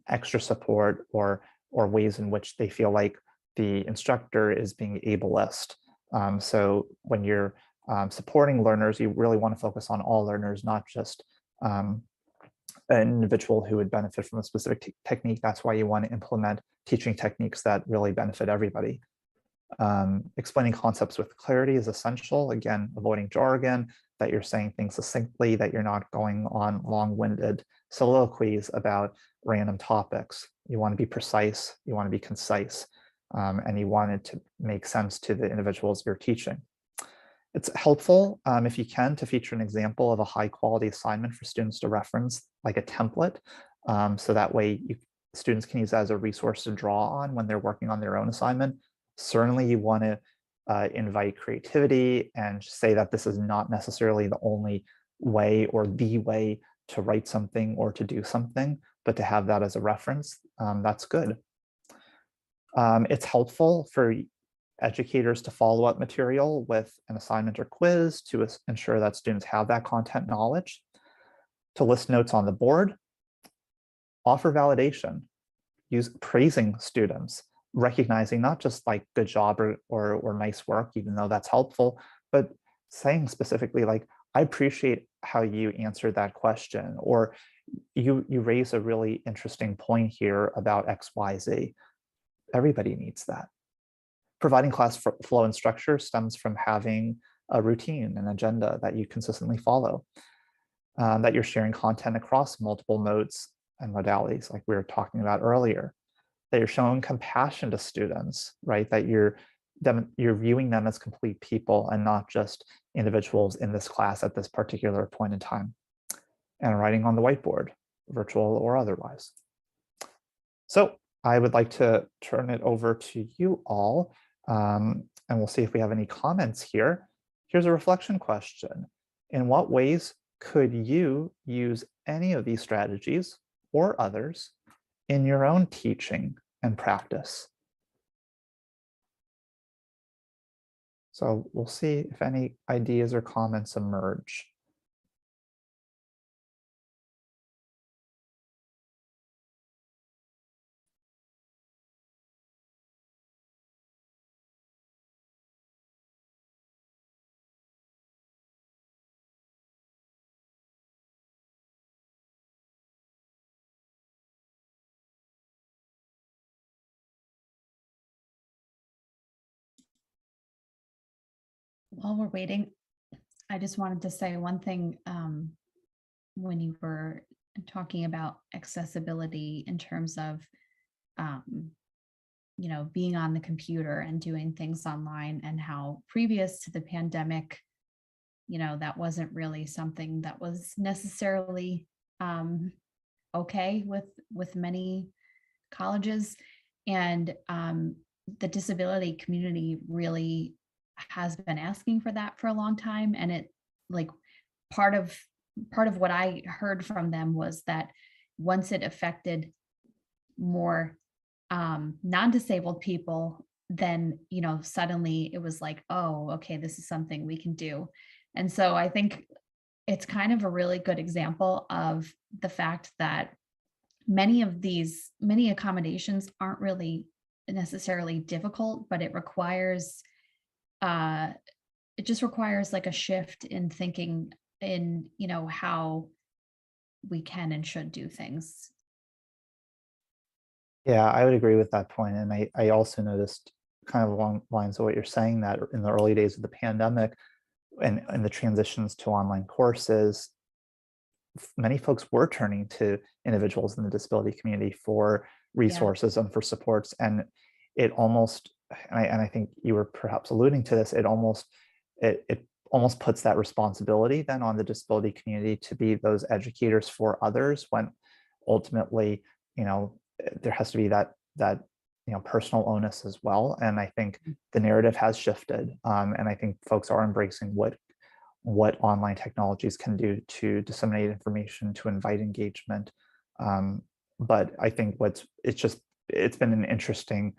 Speaker 2: extra support, or ways in which they feel like the instructor is being ableist. So when you're supporting learners, you really want to focus on all learners, not just an individual who would benefit from a specific technique. That's why you want to implement teaching techniques that really benefit everybody. Explaining concepts with clarity is essential. Again, avoiding jargon, that you're saying things succinctly, that you're not going on long-winded soliloquies about random topics. You want to be precise, you want to be concise, and you want it to make sense to the individuals you're teaching. It's helpful, if you can, to feature an example of a high-quality assignment for students to reference, like a template, so that way students can use that as a resource to draw on when they're working on their own assignment. Certainly, you want to invite creativity and say that this is not necessarily the only way or the way to write something or to do something, but to have that as a reference, that's good. It's helpful for educators to follow up material with an assignment or quiz to ensure that students have that content knowledge, to list notes on the board, offer validation, use praising students, recognizing not just like good job or nice work, even though that's helpful, but saying specifically like, I appreciate how you answered that question, or you raise a really interesting point here about XYZ. Everybody needs that. Providing class flow and structure stems from having a routine, an agenda that you consistently follow, that you're sharing content across multiple modes and modalities, like we were talking about earlier, that you're showing compassion to students, right? That you're viewing them as complete people and not just individuals in this class at this particular point in time, and writing on the whiteboard, virtual or otherwise. So I would like to turn it over to you all, and we'll see if we have any comments here. Here's a reflection question. In what ways could you use any of these strategies or others in your own teaching and practice? So we'll see if any ideas or comments emerge.
Speaker 1: While we're waiting, I just wanted to say one thing when you were talking about accessibility in terms of, being on the computer and doing things online, and how previous to the pandemic, that wasn't really something that was necessarily okay with many colleges. And the disability community really has been asking for that for a long time. And it, like, part of what I heard from them was that once it affected more non-disabled people, then suddenly it was like, oh, okay, this is something we can do. And so I think it's kind of a really good example of the fact that many accommodations aren't really necessarily difficult, but uh it just requires like a shift in thinking in how we can and should do things.
Speaker 2: Yeah, I would agree with that point. And I also noticed, kind of along lines of what you're saying, that in the early days of the pandemic and the transitions to online courses, many folks were turning to individuals in the disability community for
Speaker 1: Yeah.
Speaker 2: resources and for supports. And it almost, and I think you were perhaps alluding to this, it almost puts that responsibility then on the disability community to be those educators for others, when ultimately, there has to be that personal onus as well. And I think the narrative has shifted, and I think folks are embracing what online technologies can do to disseminate information, to invite engagement. But I think it's been an interesting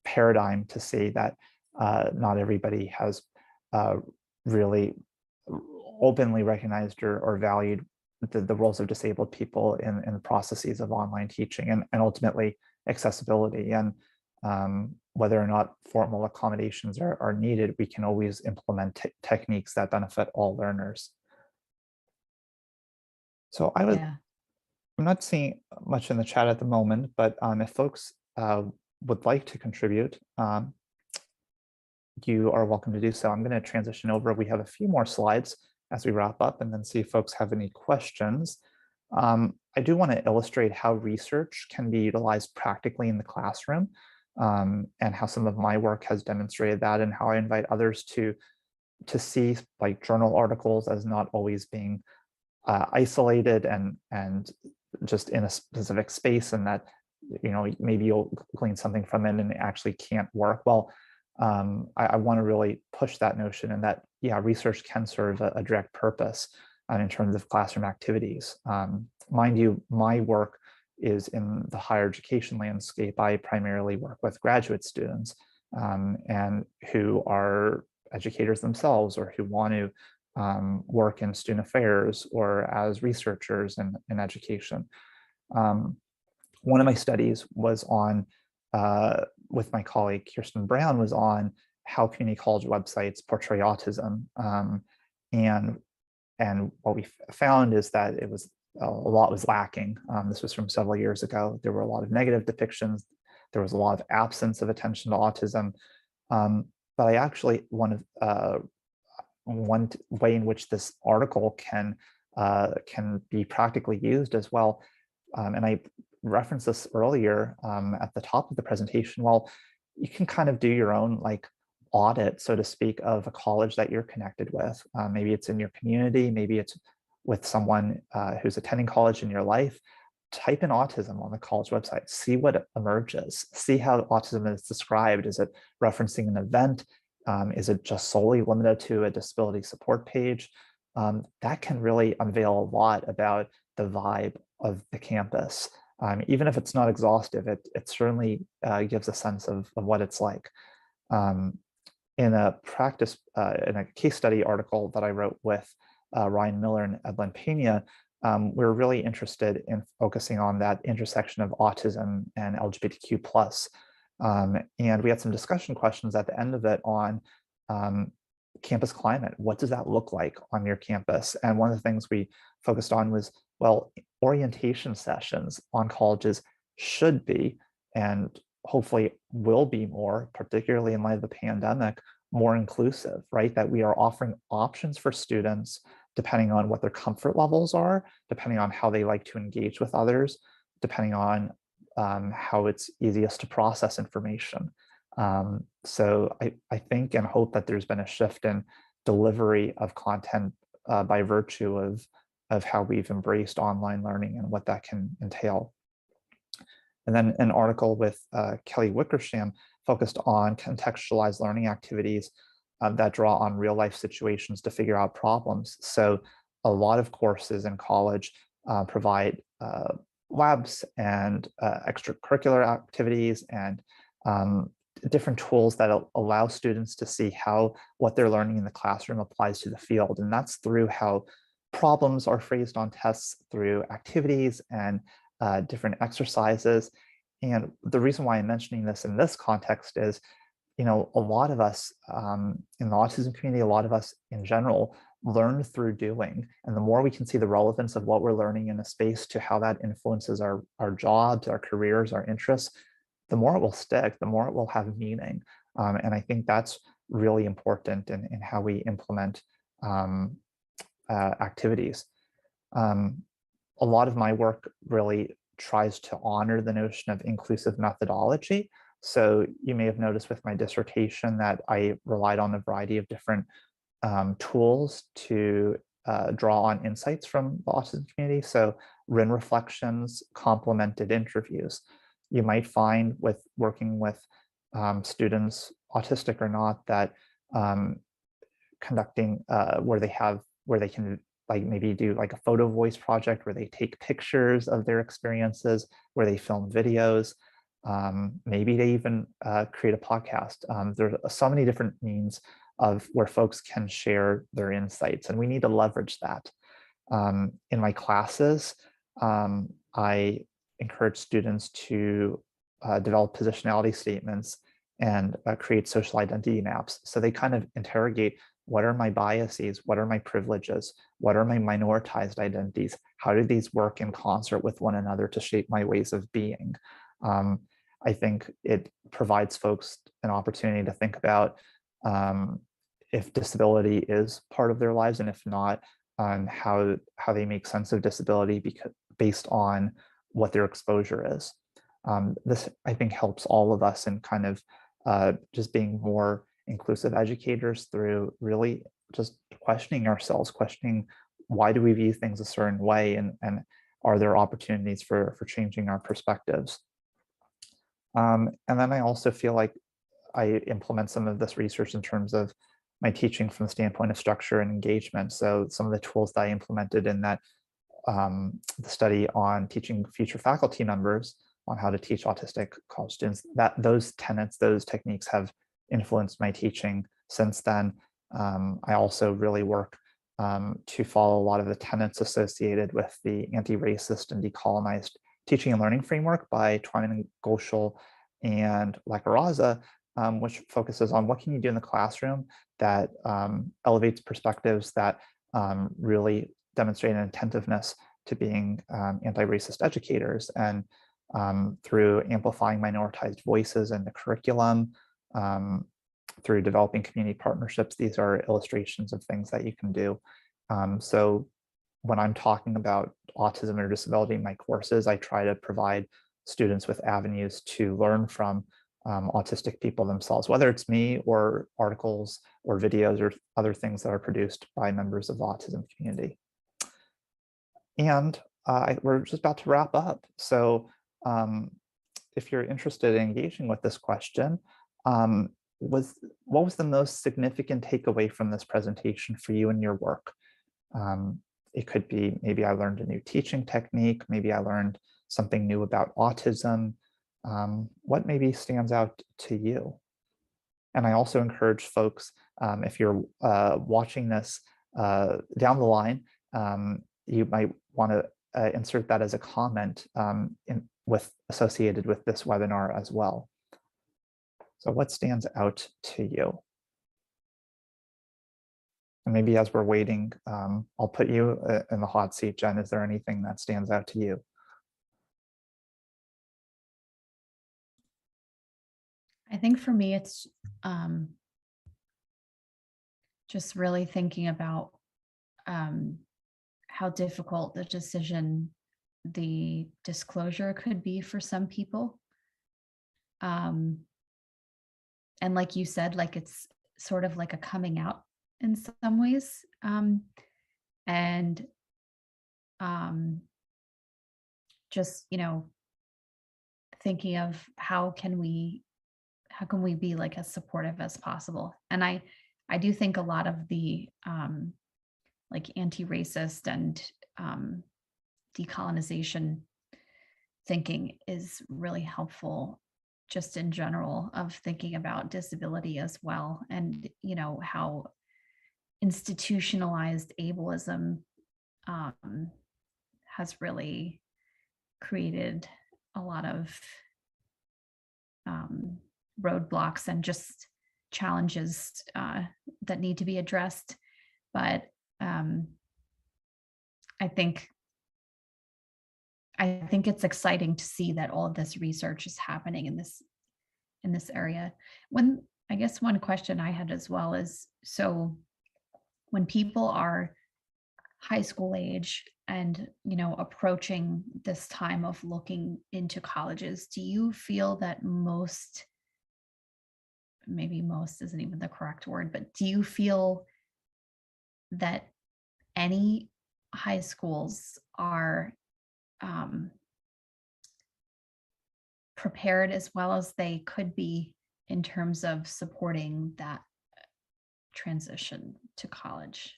Speaker 2: paradigm to see that not everybody has really openly recognized or valued the roles of disabled people in the processes of online teaching, and ultimately accessibility. And whether or not formal accommodations are needed, we can always implement techniques that benefit all learners. So
Speaker 1: Yeah.
Speaker 2: I'm not seeing much in the chat at the moment, but if folks would like to contribute, you are welcome to do so. I'm going to transition over. We have a few more slides as we wrap up and then see if folks have any questions. I do want to illustrate how research can be utilized practically in the classroom, and how some of my work has demonstrated that, and how I invite others to see like journal articles as not always being isolated and just in a specific space, and that maybe you'll glean something from it and it actually can't work well. I want to really push that notion, and that research can serve a direct purpose in terms of classroom activities. Mind you, my work is in the higher education landscape. I primarily work with graduate students, and who are educators themselves, or who want to work in student affairs or as researchers in education. One of my studies was on, with my colleague Kirsten Brown, was on how community college websites portray autism. And what we found is that it was a lot was lacking. This was from several years ago. There were a lot of negative depictions. There was a lot of absence of attention to autism. But I actually, one way in which this article can be practically used as well, and I referenced this earlier at the top of the presentation. Well, you can kind of do your own audit, so to speak, of a college that you're connected with. Maybe it's in your community, maybe it's with someone who's attending college in your life. Type in autism on the college website, see what emerges, see how autism is described. Is it referencing an event? Is it just solely limited to a disability support page? That can really unveil a lot about the vibe of the campus. Even if it's not exhaustive, it certainly gives a sense of what it's like. In a case study article that I wrote with Ryan Miller and Edlin Pena, we're really interested in focusing on that intersection of autism and LGBTQ+. And we had some discussion questions at the end of it on campus climate. What does that look like on your campus? And one of the things we focused on was, well, orientation sessions on colleges should be, and hopefully will be more, particularly in light of the pandemic, more inclusive, right? That we are offering options for students depending on what their comfort levels are, depending on how they like to engage with others, depending on how it's easiest to process information. So I think and hope that there's been a shift in delivery of content by virtue of how we've embraced online learning and what that can entail. And then an article with Kelly Wickersham focused on contextualized learning activities that draw on real life situations to figure out problems. So a lot of courses in college provide labs and extracurricular activities and different tools that allow students to see how what they're learning in the classroom applies to the field. And that's through how problems are phrased on tests, through activities and different exercises. And the reason why I'm mentioning this in this context is, a lot of us in the autism community, a lot of us in general, learn through doing. And the more we can see the relevance of what we're learning in a space to how that influences our jobs, our careers, our interests, the more it will stick, the more it will have meaning. And I think that's really important in how we implement activities. A lot of my work really tries to honor the notion of inclusive methodology. So you may have noticed with my dissertation that I relied on a variety of different tools to draw on insights from the autism community. So RIN reflections, complemented interviews. You might find with working with students, autistic or not, that conducting where they can maybe do a photo voice project where they take pictures of their experiences, where they film videos, maybe they even create a podcast. There's so many different means of where folks can share their insights, and we need to leverage that. In my classes, I encourage students to develop positionality statements and create social identity maps. So they kind of interrogate what are my biases? What are my privileges? What are my minoritized identities? How do these work in concert with one another to shape my ways of being? I think it provides folks an opportunity to think about if disability is part of their lives, and if not, how they make sense of disability based on what their exposure is. This, I think, helps all of us in kind of just being more inclusive educators through really just questioning ourselves, questioning why do we view things a certain way, and are there opportunities for changing our perspectives. And then I also feel like I implement some of this research in terms of my teaching from the standpoint of structure and engagement. So some of the tools that I implemented in that the study on teaching future faculty members on how to teach autistic college students, that those tenets, those techniques have influenced my teaching since then. I also really work to follow a lot of the tenets associated with the anti-racist and decolonized teaching and learning framework by Twyman Goschel and Lacaraza, which focuses on what can you do in the classroom that elevates perspectives that really demonstrate an attentiveness to being anti-racist educators, and through amplifying minoritized voices in the curriculum, through developing community partnerships. These are illustrations of things that you can do. So when I'm talking about autism or disability in my courses, I try to provide students with avenues to learn from autistic people themselves, whether it's me or articles or videos or other things that are produced by members of the autism community. And we're just about to wrap up. So if you're interested in engaging with this question, what was the most significant takeaway from this presentation for you in your work? It could be, maybe I learned a new teaching technique, maybe I learned something new about autism. What maybe stands out to you? And I also encourage folks, if you're watching this down the line, you might want to insert that as a comment associated with this webinar as well. So what stands out to you? And maybe as we're waiting, I'll put you in the hot seat, Jen. Is there anything that stands out to you?
Speaker 1: I think for me, it's just really thinking about how difficult the disclosure could be for some people. And like you said, like it's sort of like a coming out in some ways. And just, thinking of how can we be like as supportive as possible. And I do think a lot of the like anti-racist and decolonization thinking is really helpful just in general of thinking about disability as well. And, how institutionalized ableism has really created a lot of roadblocks and just challenges that need to be addressed. But I think it's exciting to see that all of this research is happening in this area. I guess one question I had as well is, so when people are high school age and, approaching this time of looking into colleges, do you feel that maybe most isn't even the correct word, but do you feel that any high schools are prepared as well as they could be in terms of supporting that transition to college?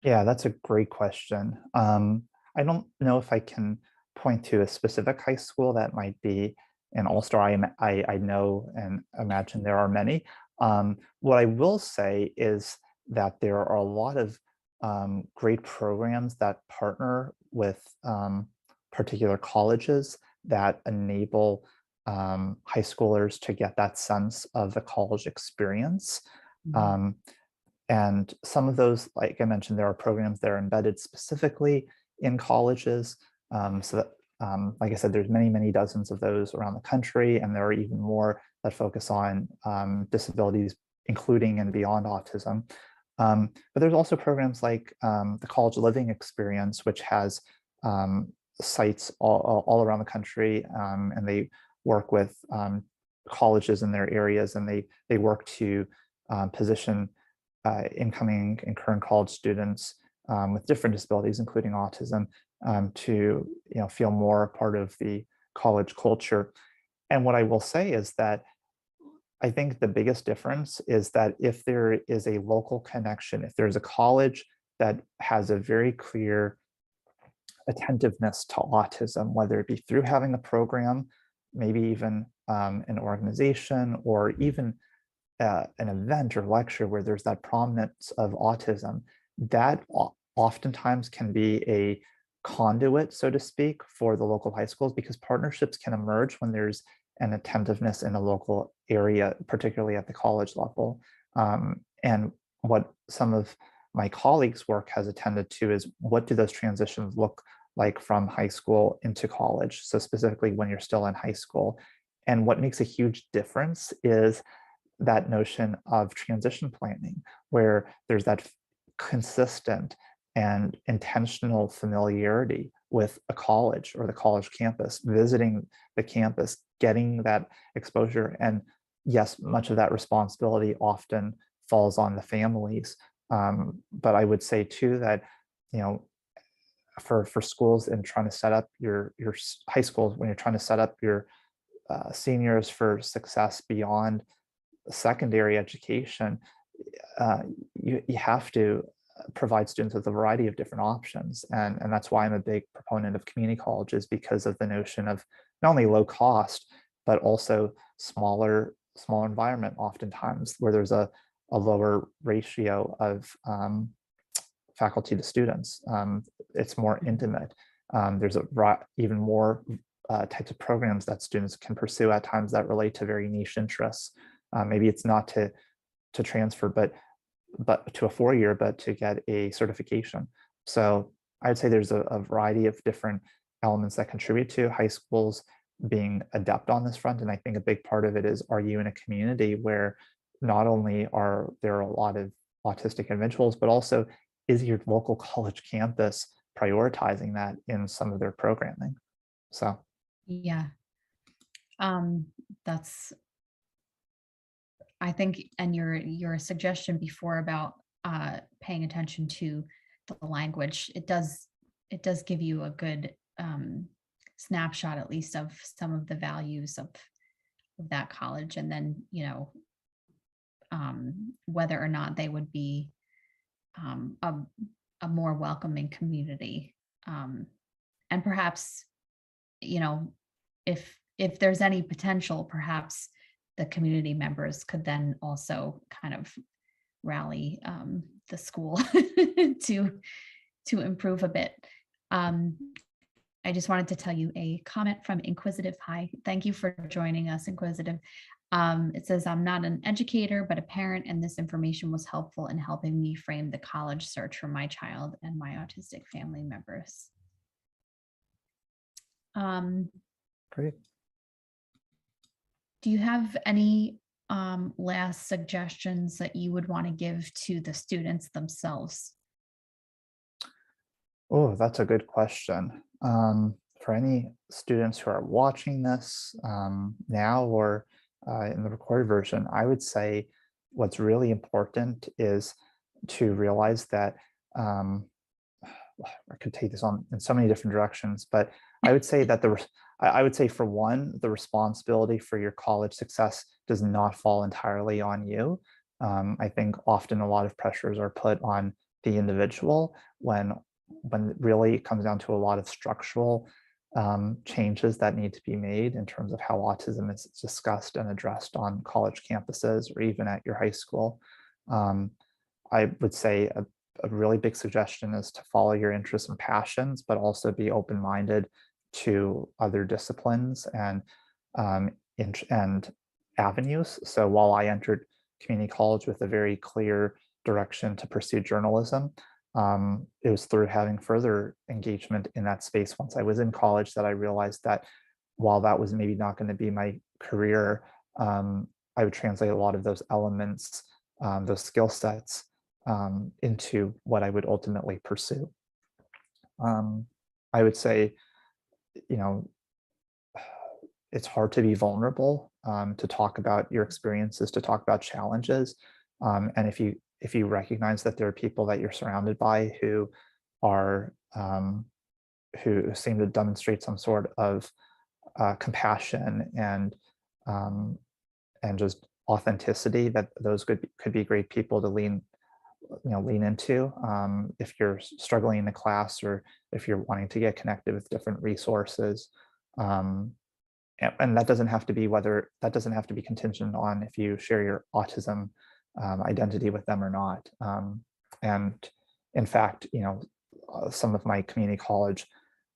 Speaker 2: Yeah, that's a great question. I don't know if I can point to a specific high school that might be an all-star. I know and imagine there are many. What I will say is that there are a lot of great programs that partner with particular colleges that enable high schoolers to get that sense of the college experience. Um, and some of those, like I mentioned, there are programs that are embedded specifically in colleges. So that, like I said, there's many, many dozens of those around the country, and there are even more that focus on disabilities, including and beyond autism. But there's also programs like the College Living Experience, which has sites all around the country, and they work with colleges in their areas, and they work to position incoming and current college students with different disabilities, including autism, to feel more part of the college culture. And what I will say is that I think the biggest difference is that if there is a local connection, if there's a college that has a very clear attentiveness to autism, whether it be through having a program, maybe even an organization, or even an event or lecture where there's that prominence of autism, that oftentimes can be a conduit, so to speak, for the local high schools, because partnerships can emerge when there's an attentiveness in a local area, particularly at the college level. And what some of my colleagues' work has attended to is, what do those transitions look like from high school into college? So specifically when you're still in high school. And what makes a huge difference is that notion of transition planning, where there's that consistent and intentional familiarity with a college or the college campus, visiting the campus, getting that exposure. And yes, much of that responsibility often falls on the families. But I would say too that, for schools and trying to set up your high schools, when you're trying to set up your seniors for success beyond secondary education, you have to provide students with a variety of different options. And that's why I'm a big proponent of community colleges, because of the notion of not only low cost, but also smaller environment, oftentimes where there's a lower ratio of faculty to students. It's more intimate. There's even more types of programs that students can pursue at times that relate to very niche interests. Maybe it's not to transfer, but to a 4-year, but to get a certification. So I'd say there's a variety of different elements that contribute to high schools being adept on this front. And I think a big part of it is, are you in a community where not only are there a lot of autistic individuals, but also is your local college campus prioritizing that in some of their programming? So
Speaker 1: Yeah. That's, I think, and your suggestion before about paying attention to the language, it does give you a good snapshot, at least, of some of the values of that college, and then whether or not they would be a more welcoming community, and perhaps, if there's any potential, perhaps the community members could then also kind of rally the school to improve a bit. I just wanted to tell you a comment from Inquisitive. Hi, thank you for joining us, Inquisitive. It says, I'm not an educator, but a parent, and this information was helpful in helping me frame the college search for my child and my autistic family members.
Speaker 2: great.
Speaker 1: Do you have any last suggestions that you would want to give to the students themselves?
Speaker 2: Oh, that's a good question. For any students who are watching this now, or in the recorded version, I would say what's really important is to realize that I could take this on in so many different directions, but I would say that I would say, for one, the responsibility for your college success does not fall entirely on you. I think often a lot of pressures are put on the individual, when really it comes down to a lot of structural changes that need to be made in terms of how autism is discussed and addressed on college campuses, or even at your high school. I would say a really big suggestion is to follow your interests and passions, but also be open-minded to other disciplines and avenues. So while I entered community college with a very clear direction to pursue journalism. It was through having further engagement in that space once I was in college that I realized that while that was maybe not going to be my career, I would translate a lot of those elements, those skill sets, into what I would ultimately pursue. I would say, you know, it's hard to be vulnerable, to talk about your experiences, to talk about challenges. And if you recognize that there are people that you're surrounded by who are who seem to demonstrate some sort of compassion um, and just authenticity, that those could be great people to lean into, if you're struggling in the class or if you're wanting to get connected with different resources. Um, and that doesn't have to be contingent on if you share your autism identity with them or not. And in fact, some of my community college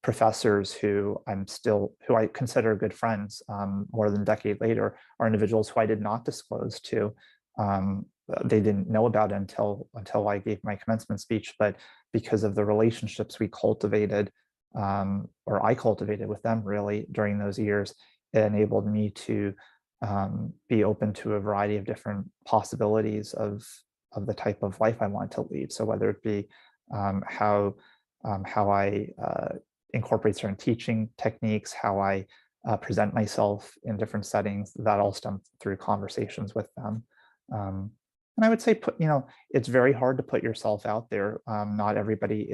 Speaker 2: professors who I consider good friends, more than a decade later, are individuals who I did not disclose to. They didn't know about it until I gave my commencement speech, but because of the relationships we cultivated, or I cultivated with them really during those years, it enabled me to be open to a variety of different possibilities of the type of life I want to lead. So whether it be how I incorporate certain teaching techniques, how I present myself in different settings, that all stemmed through conversations with them. And I would say, it's very hard to put yourself out there. Not everybody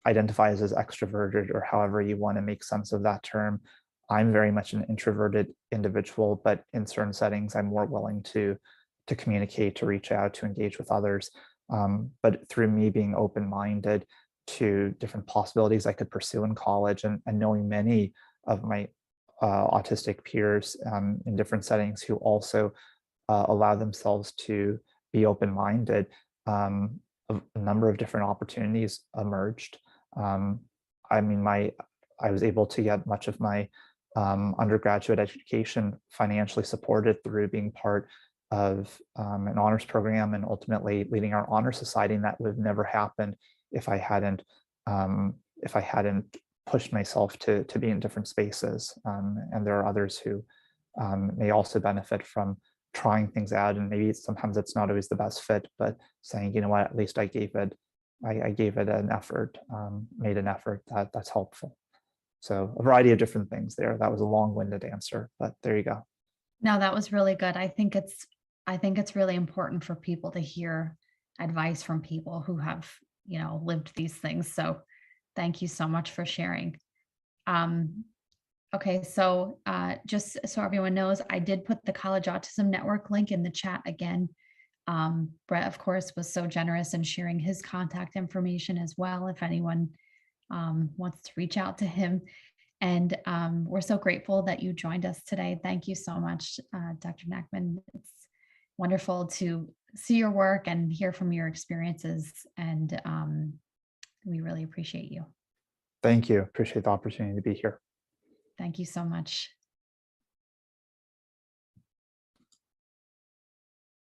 Speaker 2: identifies as extroverted, or however you want to make sense of that term. I'm very much an introverted individual, but in certain settings, I'm more willing to communicate, to reach out, to engage with others. But through me being open-minded to different possibilities I could pursue in college, and knowing many of my autistic peers in different settings who also allow themselves to be open-minded, a number of different opportunities emerged. I mean, I was able to get much of my undergraduate education financially supported through being part of an honors program, and ultimately leading our honor society. And that would have never happened if I hadn't pushed myself to be in different spaces. And there are others who may also benefit from trying things out, and maybe sometimes it's not always the best fit, but saying, you know what, at least I gave it an effort, made an effort that's helpful. So a variety of different things there. That was a long-winded answer, but there you go.
Speaker 1: No, that was really good. I think it's really important for people to hear advice from people who have, lived these things. So thank you so much for sharing. Um, okay, so just so everyone knows, I did put the College Autism Network link in the chat again. Brett, of course, was so generous in sharing his contact information as well, if anyone wants to reach out to him. And we're so grateful that you joined us today. Thank you so much, Dr. Nachman. It's wonderful to see your work and hear from your experiences. And we really appreciate you.
Speaker 2: Thank you. Appreciate the opportunity to be here.
Speaker 1: Thank you so much.